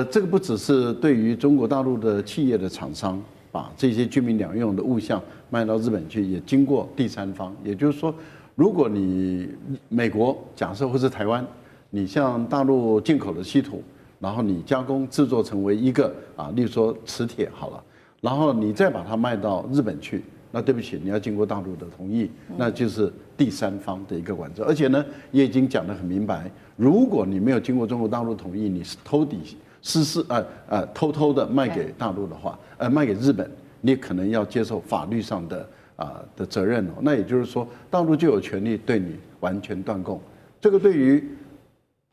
这个不只是对于中国大陆的企业的厂商，把这些军民两用的物项卖到日本去，也经过第三方。也就是说，如果你美国假设或是台湾，你向大陆进口的稀土，然后你加工制作成为一个例如说磁铁好了，然后你再把它卖到日本去。那对不起，你要经过大陆的同意，那就是第三方的一个管制。而且呢，也已经讲得很明白，如果你没有经过中国大陆同意，你是偷偷的卖给大陆的话，卖给日本，你可能要接受法律上的责任哦。那也就是说，大陆就有权利对你完全断供。这个对于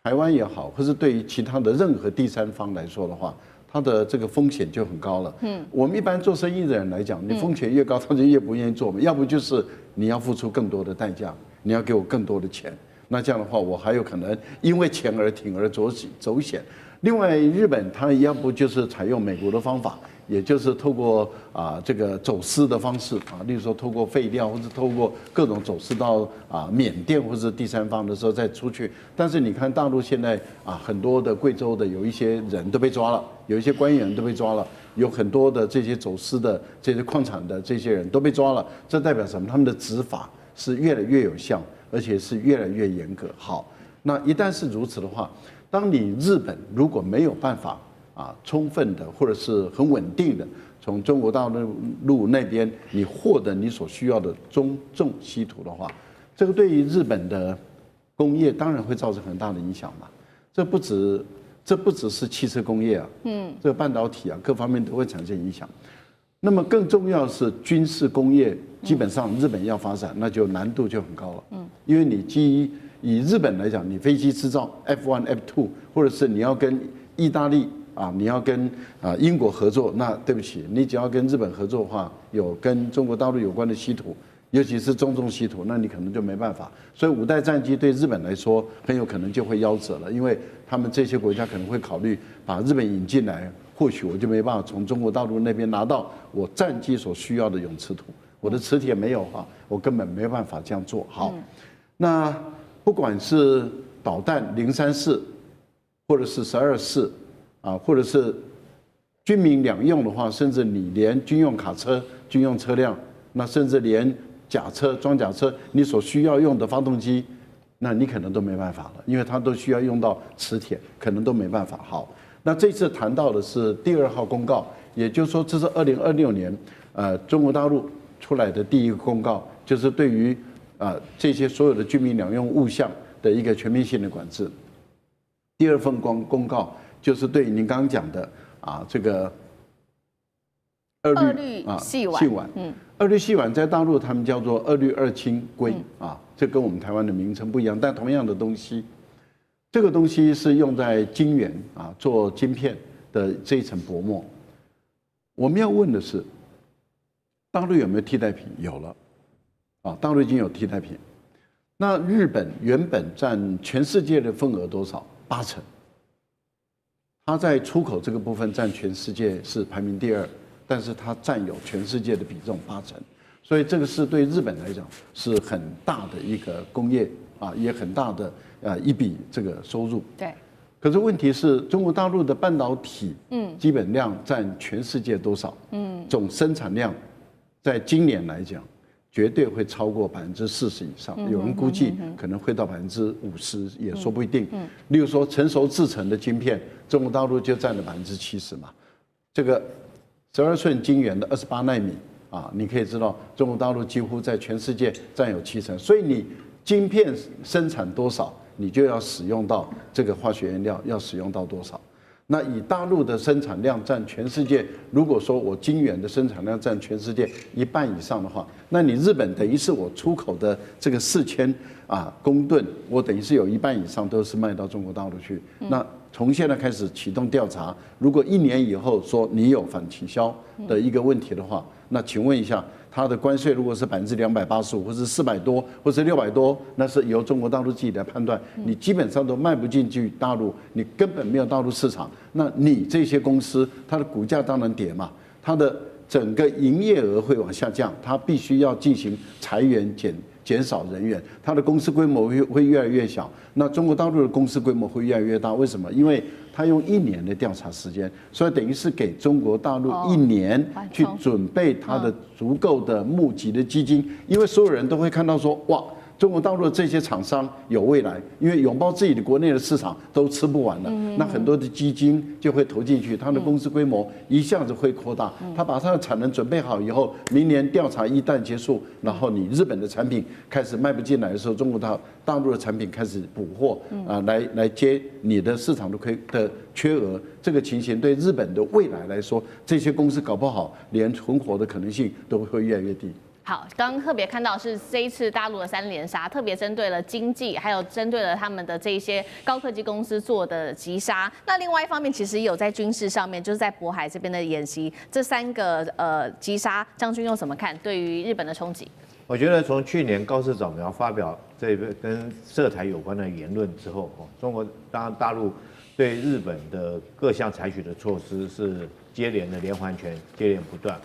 台湾也好，或是对于其他的任何第三方来说的话，它的这个风险就很高了。我们一般做生意的人来讲，你风险越高，他就越不愿意做嘛。要不就是你要付出更多的代价，你要给我更多的钱。那这样的话，我还有可能因为钱而铤而走险。另外，日本它要不就是采用美国的方法，也就是透过这个走私的方式例如说透过废料或者透过各种走私到缅甸或者第三方的时候再出去。但是你看大陆现在很多的贵州的有一些人都被抓了，有一些官员都被抓了，有很多的这些走私的这些矿产的这些人都被抓了。这代表什么？他们的执法是越来越有效，而且是越来越严格。好，那一旦是如此的话，当你日本如果没有办法充分的或者是很稳定的从中国大陆那边你获得你所需要的中重稀土的话，这个对于日本的工业当然会造成很大的影响嘛。这不只是汽车工业这个半导体各方面都会产生影响。那么更重要的是军事工业，基本上日本要发展，那就难度就很高了。因为你以日本来讲，你飞机制造 F1、F2， 或者是你要跟意大利你要跟英国合作，那对不起，你只要跟日本合作的话，有跟中国大陆有关的稀土，尤其是中重稀土，那你可能就没办法。所以5代战机对日本来说很有可能就会夭折了，因为他们这些国家可能会考虑把日本引进来，或许我就没办法从中国大陆那边拿到我战机所需要的永磁土，我的磁铁没有我根本没办法这样做。好，那不管是导弹034，或者是12.4或者是军民两用的话，甚至你连军用卡车、军用车辆，那甚至连甲车、装甲车，你所需要用的发动机，那你可能都没办法了，因为它都需要用到磁铁，可能都没办法。好，那这次谈到的是第2号公告，也就是说这是2026年中国大陆出来的第一个公告，就是对于这些所有的军民两用物项的一个全面性的管制。第2份公告就是对您刚刚讲的这个二氯细烷，二氯细烷在大陆他们叫做2氯2氢硅这跟我们台湾的名称不一样，但同样的东西，这个东西是用在晶圆做晶片的这一层薄膜。我们要问的是，大陆有没有替代品？有了大陆已经有替代品。那日本原本占全世界的份额多少？80%。它在出口这个部分占全世界是排名第2，但是它占有全世界的比重80%，所以这个是对日本来讲是很大的一个工业也很大的一笔这个收入。对。可是问题是中国大陆的半导体基本量占全世界多少？总生产量在今年来讲，绝对会超过40%以上，有人估计可能会到50%，也说不一定。例如说成熟制成的晶片，中国大陆就占了70%嘛。这个12寸晶圆的28奈米你可以知道中国大陆几乎在全世界占有70%，所以你晶片生产多少，你就要使用到这个化学原料，要使用到多少。那以大陆的生产量占全世界，如果说我晶圆的生产量占全世界1半以上的话，那你日本等于是我出口的这个4000公吨，我等于是有1半以上都是卖到中国大陆去。那从现在开始启动调查，如果1年以后说你有反倾销的一个问题的话，那请问一下，它的关税如果是285%，或是400多，或是600多，那是由中国大陆自己来判断，你基本上都卖不进去大陆，你根本没有大陆市场，那你这些公司它的股价当然跌嘛，它的整个营业额会往下降，它必须要进行裁员减少人员，它的公司规模会越来越小。那中国大陆的公司规模会越来越大，为什么？因为它用1年的调查时间，所以等于是给中国大陆1年去准备它的足够的募集的基金，因为所有人都会看到说，哇，中国大陆的这些厂商有未来，因为拥抱自己的国内的市场都吃不完了，那很多的基金就会投进去，它的公司规模一下子会扩大。它把它的产能准备好以后，明年调查一旦结束，然后你日本的产品开始卖不进来的时候，中国大陆的产品开始补货来接你的市场的缺额。这个情形对日本的未来来说，这些公司搞不好连存活的可能性都会越来越低。好，刚刚特别看到是这一次大陆的3连杀，特别针对了经济，还有针对了他们的这一些高科技公司做的击杀。那另外一方面，其实也有在军事上面，就是在渤海这边的演习，这3个击杀，将军又怎么看对于日本的冲击？我觉得从去年高市早苗发表这个跟涉台有关的言论之后，中国当然大陆对日本的各项采取的措施是接连的连环拳，接连不断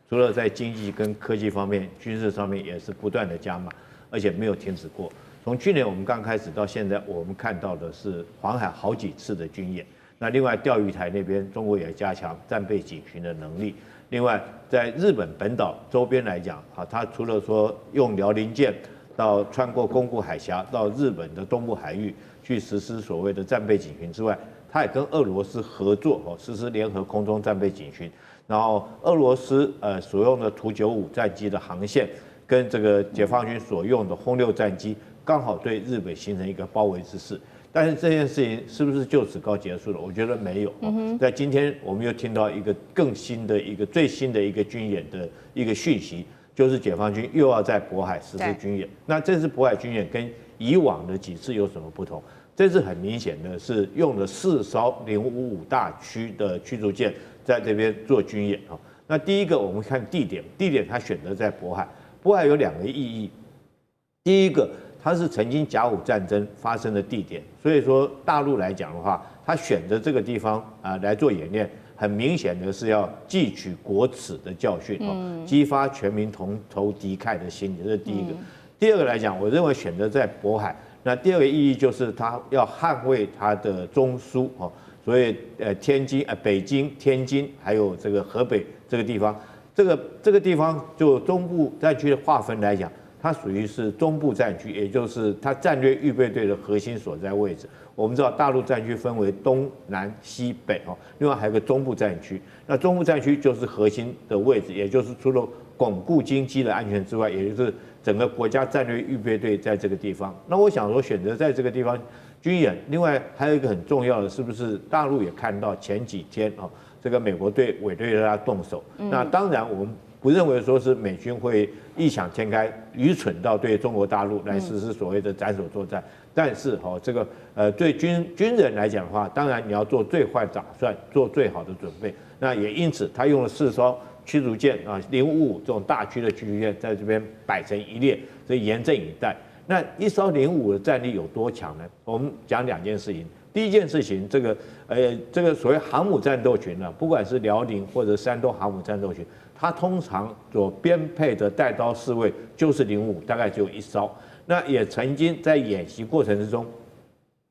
除了在经济跟科技方面、军事上面也是不断的加码，而且没有停止过。从去年我们刚开始到现在，我们看到的是黄海好几次的军演。那另外钓鱼台那边，中国也加强战备警巡的能力。另外，在日本本岛周边来讲，它除了说用辽宁舰到穿过宫古海峡到日本的东部海域去实施所谓的战备警巡之外，它也跟俄罗斯合作实施联合空中战备警巡。然后俄罗斯所用的图95战机的航线，跟这个解放军所用的轰6战机，刚好对日本形成一个包围之势。但是这件事情是不是就此告结束了？我觉得没有。在今天我们又听到一个更新的最新的一个军演的一个讯息，就是解放军又要在渤海实施军演。那这次渤海军演跟以往的几次有什么不同？这次很明显的是用了4艘055大驱的驱逐舰在这边做军演那第一个我们看地点它选择在渤海，渤海有2个意义。第一个，它是曾经甲午战争发生的地点，所以说大陆来讲的话，它选择这个地方来做演练，很明显的是要汲取国耻的教训激发全民同仇敌忾的心理，这是第一个。第二个来讲，我认为选择在渤海，那第二个意义就是它要捍卫它的中枢所以天津北京、天津还有这个河北这个地方，这个地方就中部战区的划分来讲，它属于是中部战区，也就是它战略预备队的核心所在位置。我们知道大陆战区分为东南西北另外还有个中部战区。那中部战区就是核心的位置，也就是除了巩固经济的安全之外，也就是整个国家战略预备队在这个地方。那我想说，选择在这个地方军演，另外还有一个很重要的，是不是大陆也看到前几天这个美国队委对他动手？那当然我们不认为说是美军会异想天开、愚蠢到对中国大陆来实施所谓的斩首作战。但是这个对军人来讲的话，当然你要做最坏打算，做最好的准备。那也因此，他用了4艘驱逐舰055这种大驱的驱逐舰在这边摆成一列，所以严阵以待。那一艘055的战力有多强呢？我们讲2件事情。第一件事情，这个所谓航母战斗群不管是辽宁或者山东航母战斗群，它通常所编配的带刀侍卫就是055，大概只有1艘。那也曾经在演习过程之中，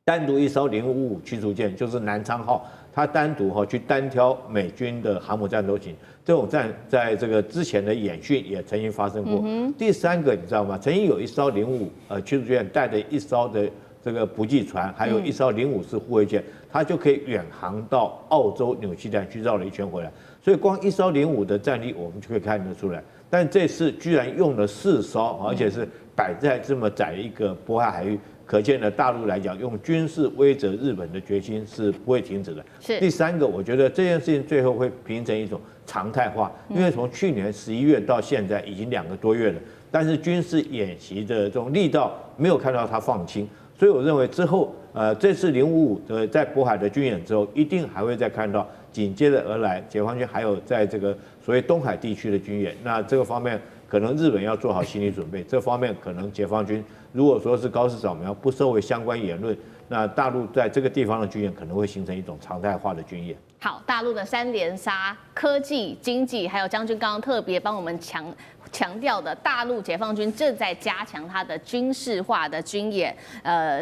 单独1艘055驱逐舰，就是南昌号，它单独去单挑美军的航母战斗群。这种战在这个之前的演训也曾经发生过。第三个你知道吗？曾经有1艘055驱逐舰带着1艘的这个补给船，还有1艘054护卫舰，它就可以远航到澳洲纽西兰去绕了一圈回来。所以光1艘055的战力，我们就可以看得出来。但这次居然用了4艘，而且是摆在这么窄一个渤海海域，可见呢，大陆来讲用军事威慑日本的决心是不会停止的。第三个，我觉得这件事情最后会形成一种常态化，因为从去年11月到现在已经2个多月了，但是军事演习的这种力道没有看到它放轻，所以我认为之后这次055的在渤海的军演之后，一定还会再看到紧接着而来解放军还有在这个所谓东海地区的军演。那这个方面可能日本要做好心理准备，这方面可能解放军如果说是高市早苗不收回相关言论，那大陆在这个地方的军演可能会形成一种常态化的军演。好，大陆的3连杀，科技、经济，还有将军刚刚特别帮我们强调的，大陆解放军正在加强它的军事化的军演，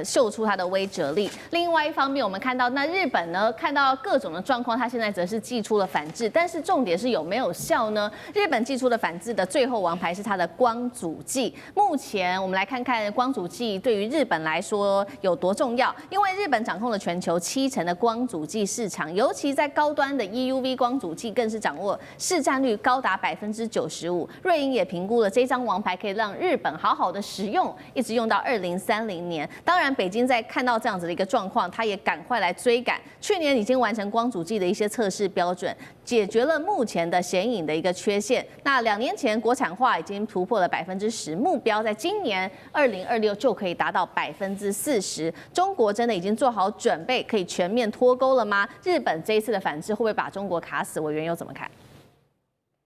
秀出它的威慑力。另外一方面，我们看到那日本呢，看到各种的状况，它现在则是祭出了反制，但是重点是有没有效呢？日本祭出的反制的最后王牌是它的光阻剂。目前我们来看看光阻剂对于日本来说有多重要，因为日本掌控了全球70%的光阻剂市场，尤其在高端的 EUV 光阻剂更是掌握市占率高达95%。瑞银也评估了这张王牌可以让日本好好的使用，一直用到2030年。当然，北京在看到这样子的一个状况，它也赶快来追赶。去年已经完成光阻剂的一些测试标准，解决了目前的显影的一个缺陷。那2年前国产化已经突破了10%，目标在今年2026就可以达到40%。中国真的已经做好准备，可以全面脱钩了吗？日本这一次的反制会不会把中国卡死？委员又怎么看？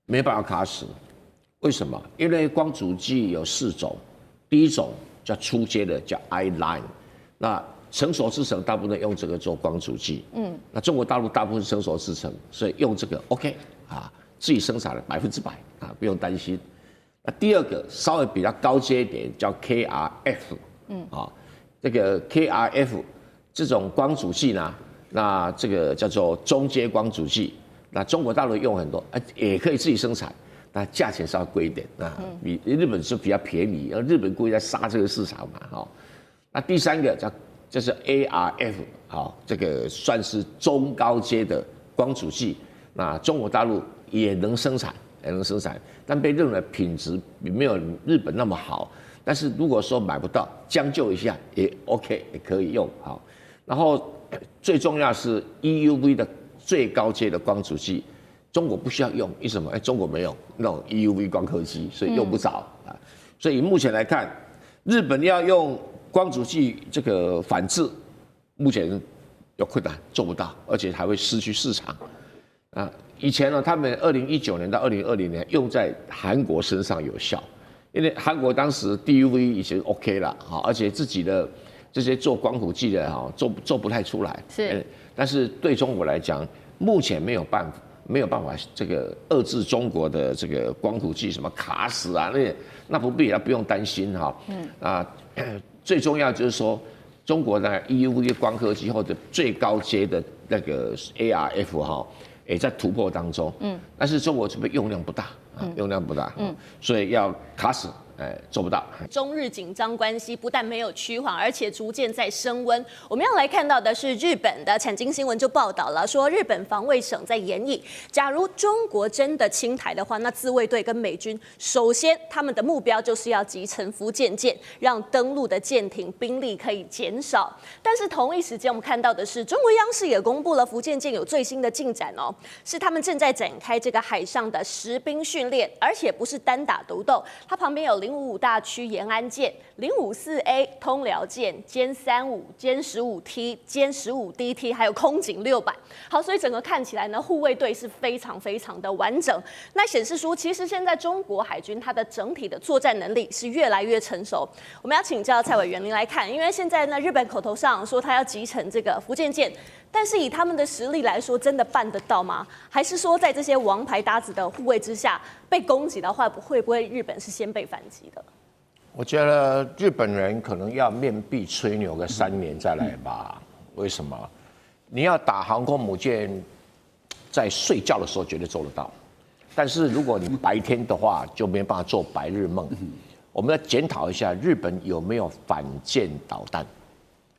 没办法卡死。为什么？因为光阻剂有4种，第一种叫初阶的，叫 I-line， 那成熟制程大部分用这个做光阻剂，那中国大陆大部分成熟制程，所以用这个 OK 啊，自己生产了100%啊，不用担心。那第二个稍微比较高阶一点，叫 KRF， 这个 KRF 这种光阻剂呢，那这个叫做中阶光阻剂，那中国大陆用很多，也可以自己生产。那价钱稍微贵一点啊，比日本是比较便宜，而日本故意在杀这个市场嘛，哈。那第三个就是 ARF， 好，这个算是中高阶的光阻剂，那中国大陆也能生产，但被认为品质没有日本那么好。但是如果说买不到，将就一下也 OK， 也可以用，好。然后最重要是 EUV 的最高阶的光阻剂。中国不需要用，为什么？中国没有那种 EUV 光刻机，所以用不着啊。所以目前来看，日本要用光阻剂这个反制，目前有困难，做不到，而且还会失去市场啊。以前呢，他们2019年到2020年用在韩国身上有效，因为韩国当时 DUV 已经 OK 了啊，而且自己的这些做光伏剂的哈做不太出来，是。但是对中国来讲，目前没有办法这个遏制中国的这个光伏剂什么卡死啊，那不必，不用担心哈。最重要就是说，中国的 EUV 光刻机或者最高阶的那个 ARF 哈，也在突破当中。但是中国这边用量不大所以要卡死。做不到。中日紧张关系不但没有趋缓，而且逐渐在升温。我们要来看到的是日本的产经新闻就报道了，说日本防卫省在研议，假如中国真的侵台的话，那自卫队跟美军首先他们的目标就是要击沉福建舰，让登陆的舰艇兵力可以减少。但是同一时间，我们看到的是中国央视也公布了福建舰有最新的进展哦，是他们正在展开这个海上的实兵训练，而且不是单打独斗，它旁边有055大区延安舰、054A 通辽舰、歼35、歼15T、歼15DT， 还有空警600。好，所以整个看起来呢，护卫队是非常非常的完整。那显示出，其实现在中国海军它的整体的作战能力是越来越成熟。我们要请教蔡委员您来看，因为现在呢，日本口头上说他要击沉这个福建舰，但是以他们的实力来说，真的办得到吗？还是说在这些王牌搭子的护卫之下，被攻击的话，会不会日本是先被反击的？我觉得日本人可能要面壁吹牛个3年再来吧。为什么？你要打航空母舰，在睡觉的时候绝对做得到，但是如果你白天的话，就没办法做白日梦。我们要检讨一下日本有没有反舰导弹。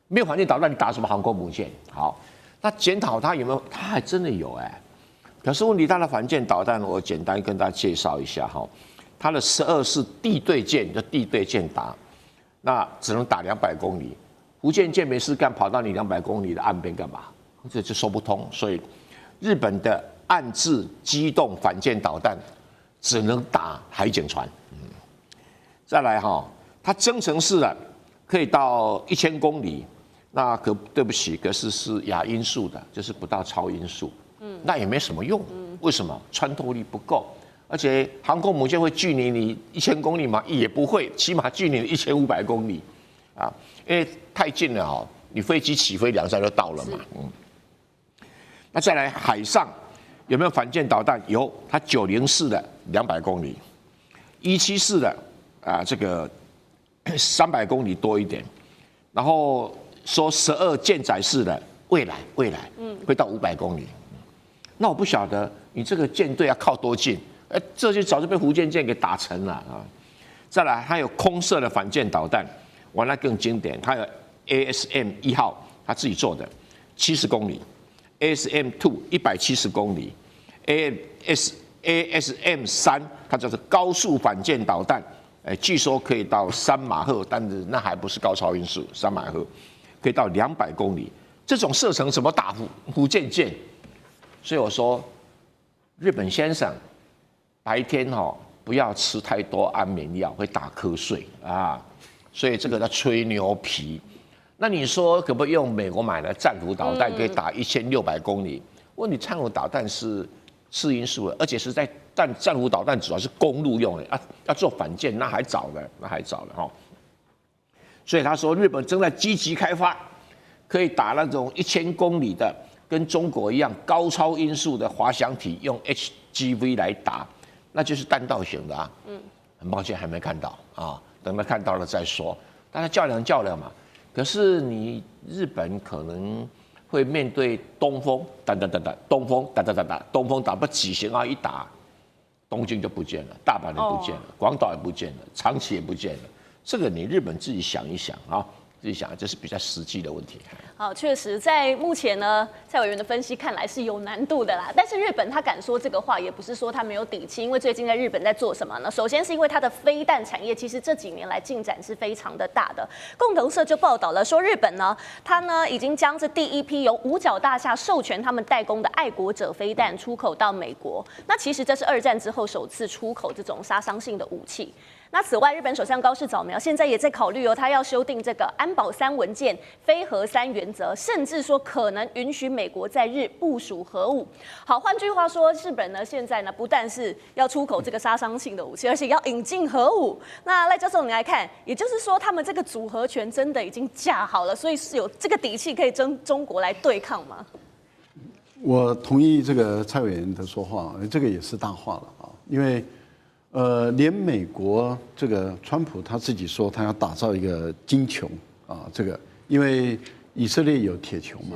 没有反舰导弹，你打什么航空母舰？好，那检讨它有没有？它还真的有可是问题，它的反舰导弹，我简单跟大家介绍一下哈。它的12式地对舰，就地对舰打，那只能打200公里。福建舰没事干，跑到你200公里的岸边干嘛？这就说不通。所以，日本的岸置机动反舰导弹只能打海警船。再来哈，它增程式的可以到1000公里。那对不起，可是亚音速的，就是不到超音速，那也没什么用。为什么？穿透力不够，而且航空母舰会距离你1000公里吗？也不会，起码距离你1500公里，因为太近了你飞机起飞2、3就到了嘛。那再来海上有没有反舰导弹？有，它904的200公里，174的这个300公里多一点，然后说12舰载式的未来会到500公里。那我不晓得你这个舰队要靠多近？这就早就被福建舰给打沉了啊！再来，还有空射的反舰导弹，完了更经典，它有 ASM 1号，他自己做的70公里 ，ASM 2 170公里 ，ASM 3它叫做高速反舰导弹，据说可以到3马赫，但是那还不是高超音速，3马赫可以到200公里，这种射程怎么打福建舰？所以我说，日本先生白天不要吃太多安眠药，会打瞌睡啊。所以这个叫吹牛皮。那你说可不可以用美国买的战斧导弹可以打1600公里？问题战斧导弹是次音速的，而且是在战斧导弹主要是公路用的啊，要做反舰那还早了哈。所以他说日本正在积极开发可以打那种1000公里的跟中国一样高超音速的滑翔体，用 HGV 来打，那就是弹道型的啊。很抱歉还没看到啊，等他看到了再说。大家较量嘛。可是你日本可能会面对东风，东风打不几型啊，一打东京就不见了，大阪也不见了，广岛也不见了，长崎也不见了。这个你日本自己想一想啊，自己想，这是比较实际的问题。好，确实，在目前呢，蔡委员的分析看来是有难度的啦。但是日本他敢说这个话，也不是说他没有底气，因为最近在日本在做什么呢？首先是因为它的飞弹产业，其实这几年来进展是非常的大的。共同社就报道了说，日本呢，它呢已经将这第一批由五角大厦授权他们代工的爱国者飞弹出口到美国。那其实这是2战之后首次出口这种杀伤性的武器。那此外，日本首相高市早苗现在也在考虑他要修订这个安保3文件、非核3原则，甚至说可能允许美国在日部署核武。好，换句话说，日本呢现在呢不但是要出口这个杀伤性的武器，而且要引进核武。那赖教授你来看，也就是说他们这个组合拳真的已经架好了，所以是有这个底气可以跟中国来对抗吗？我同意这个蔡委员的说话，这个也是大话了啊，因为。连美国这个川普他自己说他要打造一个金球啊，这个因为以色列有铁球嘛，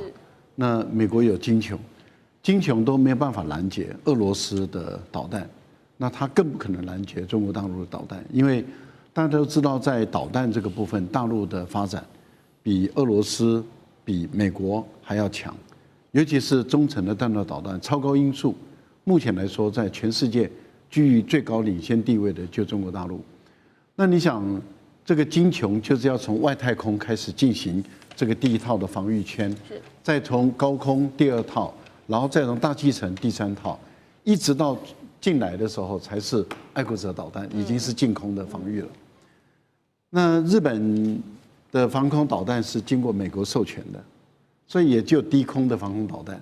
那美国有金球，金球都没有办法拦截俄罗斯的导弹，那他更不可能拦截中国大陆的导弹，因为大家都知道在导弹这个部分，大陆的发展比俄罗斯、比美国还要强，尤其是中程的弹道导弹、超高音速，目前来说在全世界。居于最高领先地位的就中国大陆，那你想，这个金球就是要从外太空开始进行这个第1套的防御圈，再从高空第2套，然后再从大气层第3套，一直到进来的时候才是爱国者导弹，已经是近空的防御了。那日本的防空导弹是经过美国授权的，所以也就低空的防空导弹，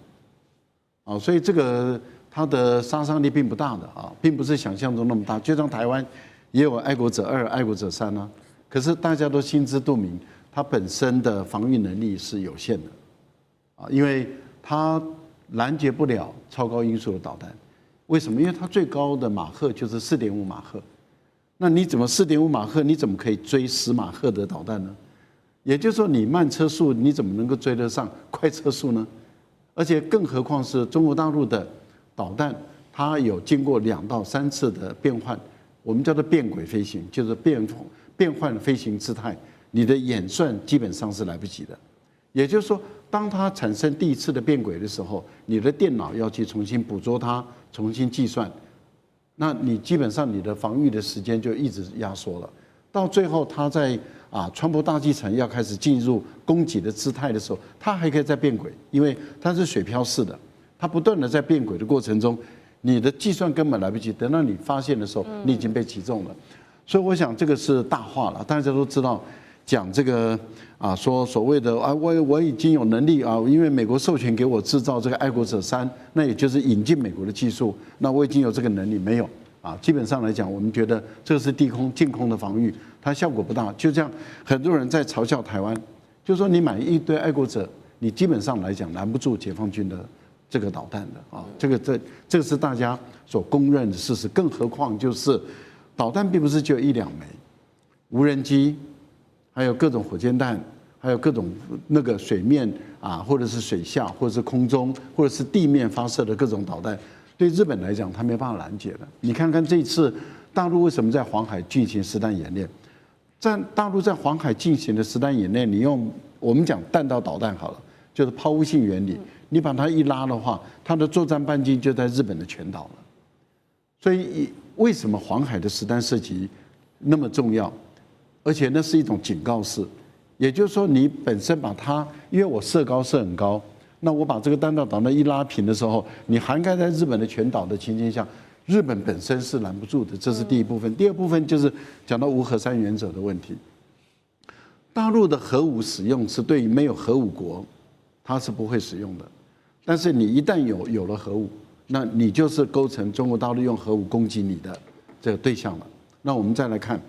啊，所以这个。它的杀伤力并不大的啊，并不是想象中那么大。就像台湾也有爱国者2、爱国者3啊，可是大家都心知肚明，它本身的防御能力是有限的啊，因为它拦截不了超高音速的导弹。为什么？因为它最高的马赫就是4.5马赫。那你怎么4.5马赫？你怎么可以追10马赫的导弹呢？也就是说，你慢车速你怎么能够追得上快车速呢？而且更何况是中国大陆的。导弹它有经过2到3次的变换，我们叫做变轨飞行，就是变换飞行姿态，你的演算基本上是来不及的。也就是说，当它产生第1次的变轨的时候，你的电脑要去重新捕捉它，重新计算，那你基本上你的防御的时间就一直压缩了。到最后，它在穿破大气层要开始进入攻击的姿态的时候，它还可以再变轨，因为它是水漂式的。它不断的在变轨的过程中，你的计算根本来不及，等到你发现的时候，你已经被击中了。所以我想这个是大话了，大家都知道，讲这个说所谓的我已经有能力因为美国授权给我制造这个爱国者3，那也就是引进美国的技术，那我已经有这个能力没有基本上来讲，我们觉得这个是近空的防御，它效果不大。就这样，很多人在嘲笑台湾，就是说你买一堆爱国者，你基本上来讲拦不住解放军的。这个导弹的这个是大家所公认的事实，更何况就是导弹并不是就1、2枚，无人机，还有各种火箭弹，还有各种那个水面或者是水下，或者是空中，或者是地面发射的各种导弹，对日本来讲，它没办法拦截的。你看看这一次大陆为什么在黄海进行实弹演练？在大陆在黄海进行的实弹演练，你用我们讲弹道导弹好了，就是抛物性原理。你把它一拉的话，它的作战半径就在日本的全岛了。所以为什么黄海的实弹射击那么重要？而且那是一种警告式，也就是说你本身把它，因为我射高射很高，那我把这个弹道导弹一拉平的时候，你涵盖在日本的全岛的情境下，日本本身是拦不住的，这是第一部分。第二部分就是讲到无核3原则的问题。大陆的核武使用是对于没有核武国，它是不会使用的。但是你一旦有了核武，那你就是构成中国大陆用核武攻击你的这个对象了。那我们再来看，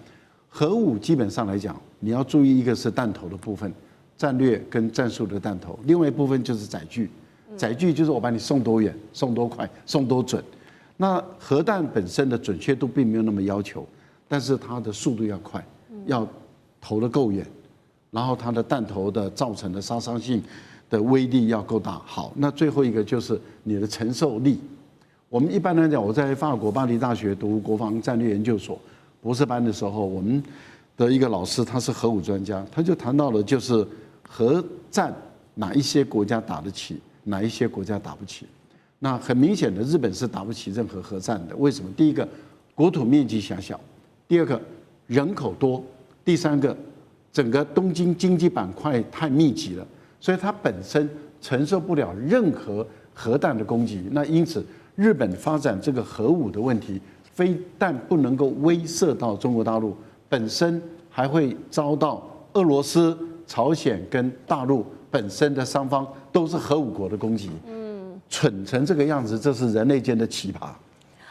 核武基本上来讲，你要注意一个是弹头的部分，战略跟战术的弹头；另外一部分就是载具，载具就是我把你送多远、送多快、送多准。那核弹本身的准确度并没有那么要求，但是它的速度要快，要投得够远，然后它的弹头的造成的杀伤性的威力要够大。好，那最后一个就是你的承受力。我们一般来讲，我在法国巴黎大学读国防战略研究所博士班的时候，我们的一个老师他是核武专家，他就谈到了就是核战哪一些国家打得起，哪一些国家打不起。那很明显的，日本是打不起任何核战的。为什么？第一个，国土面积狭小；第二个，人口多；第三个，整个东京经济板块太密集了，所以它本身承受不了任何核弹的攻击。那因此，日本发展这个核武的问题，非但不能够威慑到中国大陆，本身还会遭到俄罗斯、朝鲜跟大陆本身的双方都是核武国的攻击。蠢成这个样子，这是人类间的奇葩。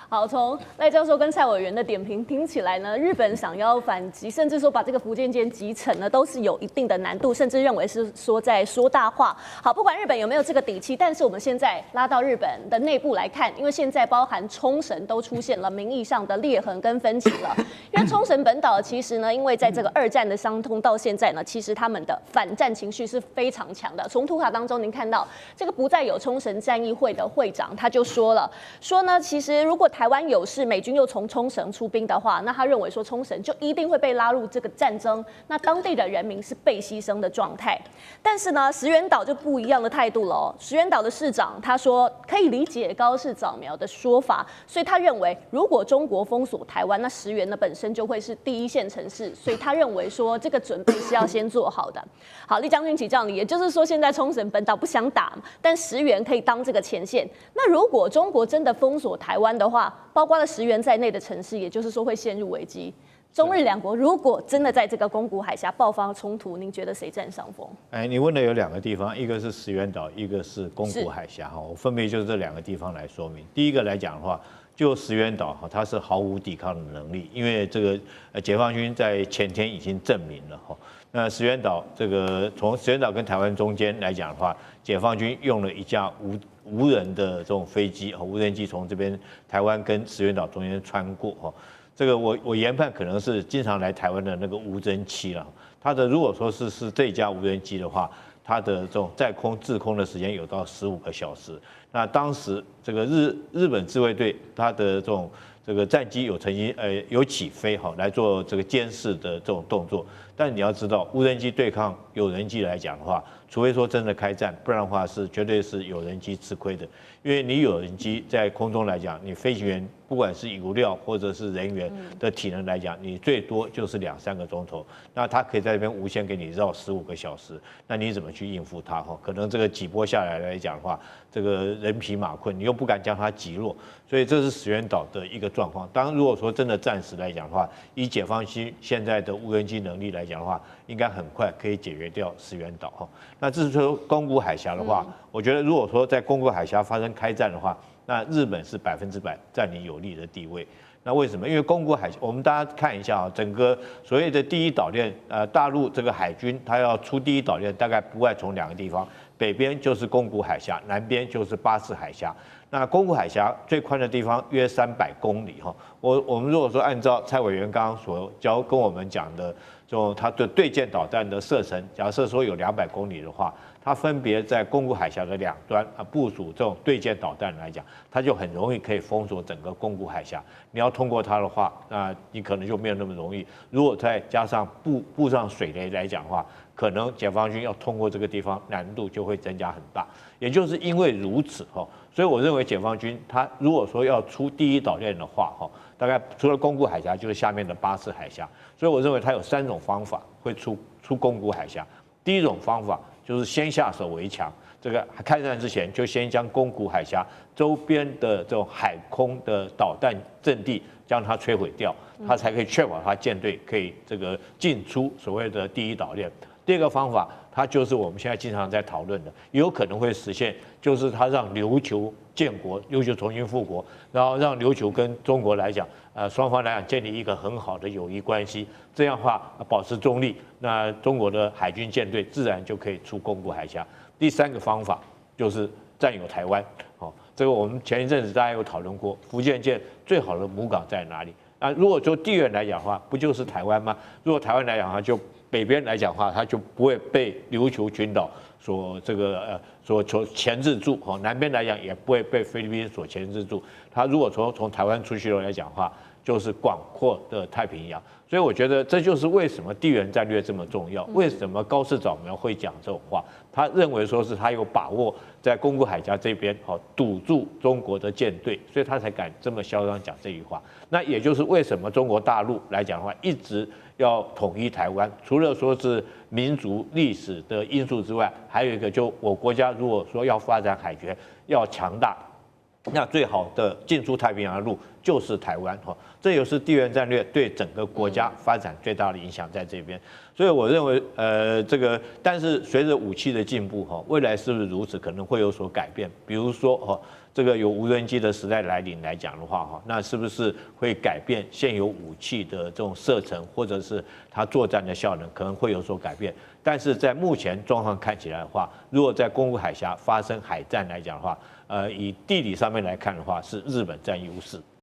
好，从赖教授跟蔡委员的点评听起来呢，日本想要反击，甚至说把这个福建舰击沉呢，都是有一定的难度，甚至认为是说在说大话。好，不管日本有没有这个底气，但是我们现在拉到日本的内部来看，因为现在包含冲绳都出现了名义上的裂痕跟分歧了。因为冲绳本岛其实呢，因为在这个二战的伤痛到现在呢，其实他们的反战情绪是非常强的。从图卡当中您看到，这个不再有冲绳战役会的会长他就说了，说呢，其实如果台湾有事，美军又从冲绳出兵的话，那他认为说冲绳就一定会被拉入这个战争，那当地的人民是被牺牲的状态。但是呢，石垣岛就不一样的态度了哦。石垣岛的市长他说可以理解高市早苗的说法，所以他认为如果中国封锁台湾，那石垣呢本身就会是第一线城市，所以他认为说这个准备是要先做好的。好，李将军请教你，也就是说现在冲绳本岛不想打，但石垣可以当这个前线。那如果中国真的封锁台湾的话，包括了石垣在内的城市，也就是说会陷入危机。中日两国如果真的在这个宫古海峡爆发冲突，您觉得谁占上风？你问的有两个地方，一个是石垣岛，一个是宫古海峡哈，我分别就是这两个地方来说明。第一个来讲的话，就石垣岛哈，它是毫无抵抗的能力，因为这个解放军在前天已经证明了哈。那石垣岛这个从石垣岛跟台湾中间来讲的话，解放军用了一架无人的这种飞机和无人机从这边台湾跟石垣岛中间穿过哈。这个我研判可能是经常来台湾的那个无人机了。它的如果说是这架无人机的话，它的这种在空滞空的时间有到15个小时。那当时这个日本自卫队它的这个战机曾经有起飞哈来做这个监视的这种动作。但你要知道，无人机对抗有人机来讲的话，除非说真的开战，不然的话是绝对是有人机吃亏的。因为你有人机在空中来讲，你飞行员不管是油料或者是人员的体能来讲，你最多就是2-3个钟头，那它可以在这边无限给你绕15个小时，那你怎么去应付它？哈，可能这个几波下来讲的话，这个人疲马困，你又不敢将它击落，所以这是石垣岛的一个状况。当然，如果说真的战时来讲的话，以解放军现在的无人机能力来讲的话，应该很快可以解决掉石垣岛哈。那至于说宫古海峡的话，我觉得如果说在宫古海峡发生开战的话，那日本是100%占你有利的地位。那为什么？因为宫古海峡，我们大家看一下啊，整个所谓的第一岛链，大陆这个海军它要出第一岛链，大概不外从2个地方，北边就是宫古海峡，南边就是巴士海峡。那宫古海峡最宽的地方约300公里哈。我们如果说按照蔡委员刚刚所跟我们讲的，这种它的对舰导弹的射程，假设说有200公里的话，它分别在宫古海峡的2端部署这种对舰导弹来讲，它就很容易可以封锁整个宫古海峡。你要通过它的话，那你可能就没有那么容易。如果再加上布上水雷来讲的话，可能解放军要通过这个地方难度就会增加很大。也就是因为如此哈，所以我认为解放军他如果说要出第一岛链的话哈，大概除了宫古海峡就是下面的巴士海峡。所以我认为他有3种方法会出宫古海峡。第一种方法就是先下手为强，这个开战之前就先将宫古海峡周边的这种海空的导弹阵地将它摧毁掉，它才可以确保它舰队可以这个进出所谓的第一岛链。第二个方法，它就是我们现在经常在讨论的，也有可能会实现，就是它让琉球建国，琉球重新复国，然后让琉球跟中国来讲，双方来讲建立一个很好的友谊关系，这样的话保持中立，那中国的海军舰队自然就可以出宫古海峡。第三个方法就是占有台湾，这个我们前一阵子大家有讨论过，福建舰最好的母港在哪里？那如果就地缘来讲的话，不就是台湾吗？如果台湾来讲的话，就北边来讲的话，它就不会被琉球群岛所钳制住，南边来讲也不会被菲律宾所钳制住。它如果从台湾出去来讲的话，就是广阔的太平洋。所以我觉得这就是为什么地缘战略这么重要，为什么高市早苗会讲这种话。他认为说是他有把握在宫古海峡这边堵住中国的舰队，所以他才敢这么嚣张讲这句话。那也就是为什么中国大陆来讲的话，一直要统一台湾，除了说是民族历史的因素之外，还有一个就我国家如果说要发展海权要强大，那最好的进出太平洋的路就是台湾，这也是地缘战略对整个国家发展最大的影响在这边。所以我认为，但是随着武器的进步，未来是不是如此，可能会有所改变。比如说，这个有无人机的时代来临来讲的话，那是不是会改变现有武器的这种射程，或者是它作战的效能，可能会有所改变。但是在目前状况看起来的话，如果在宫古海峡发生海战来讲的话，以地理上面来看的话，是日本占优势。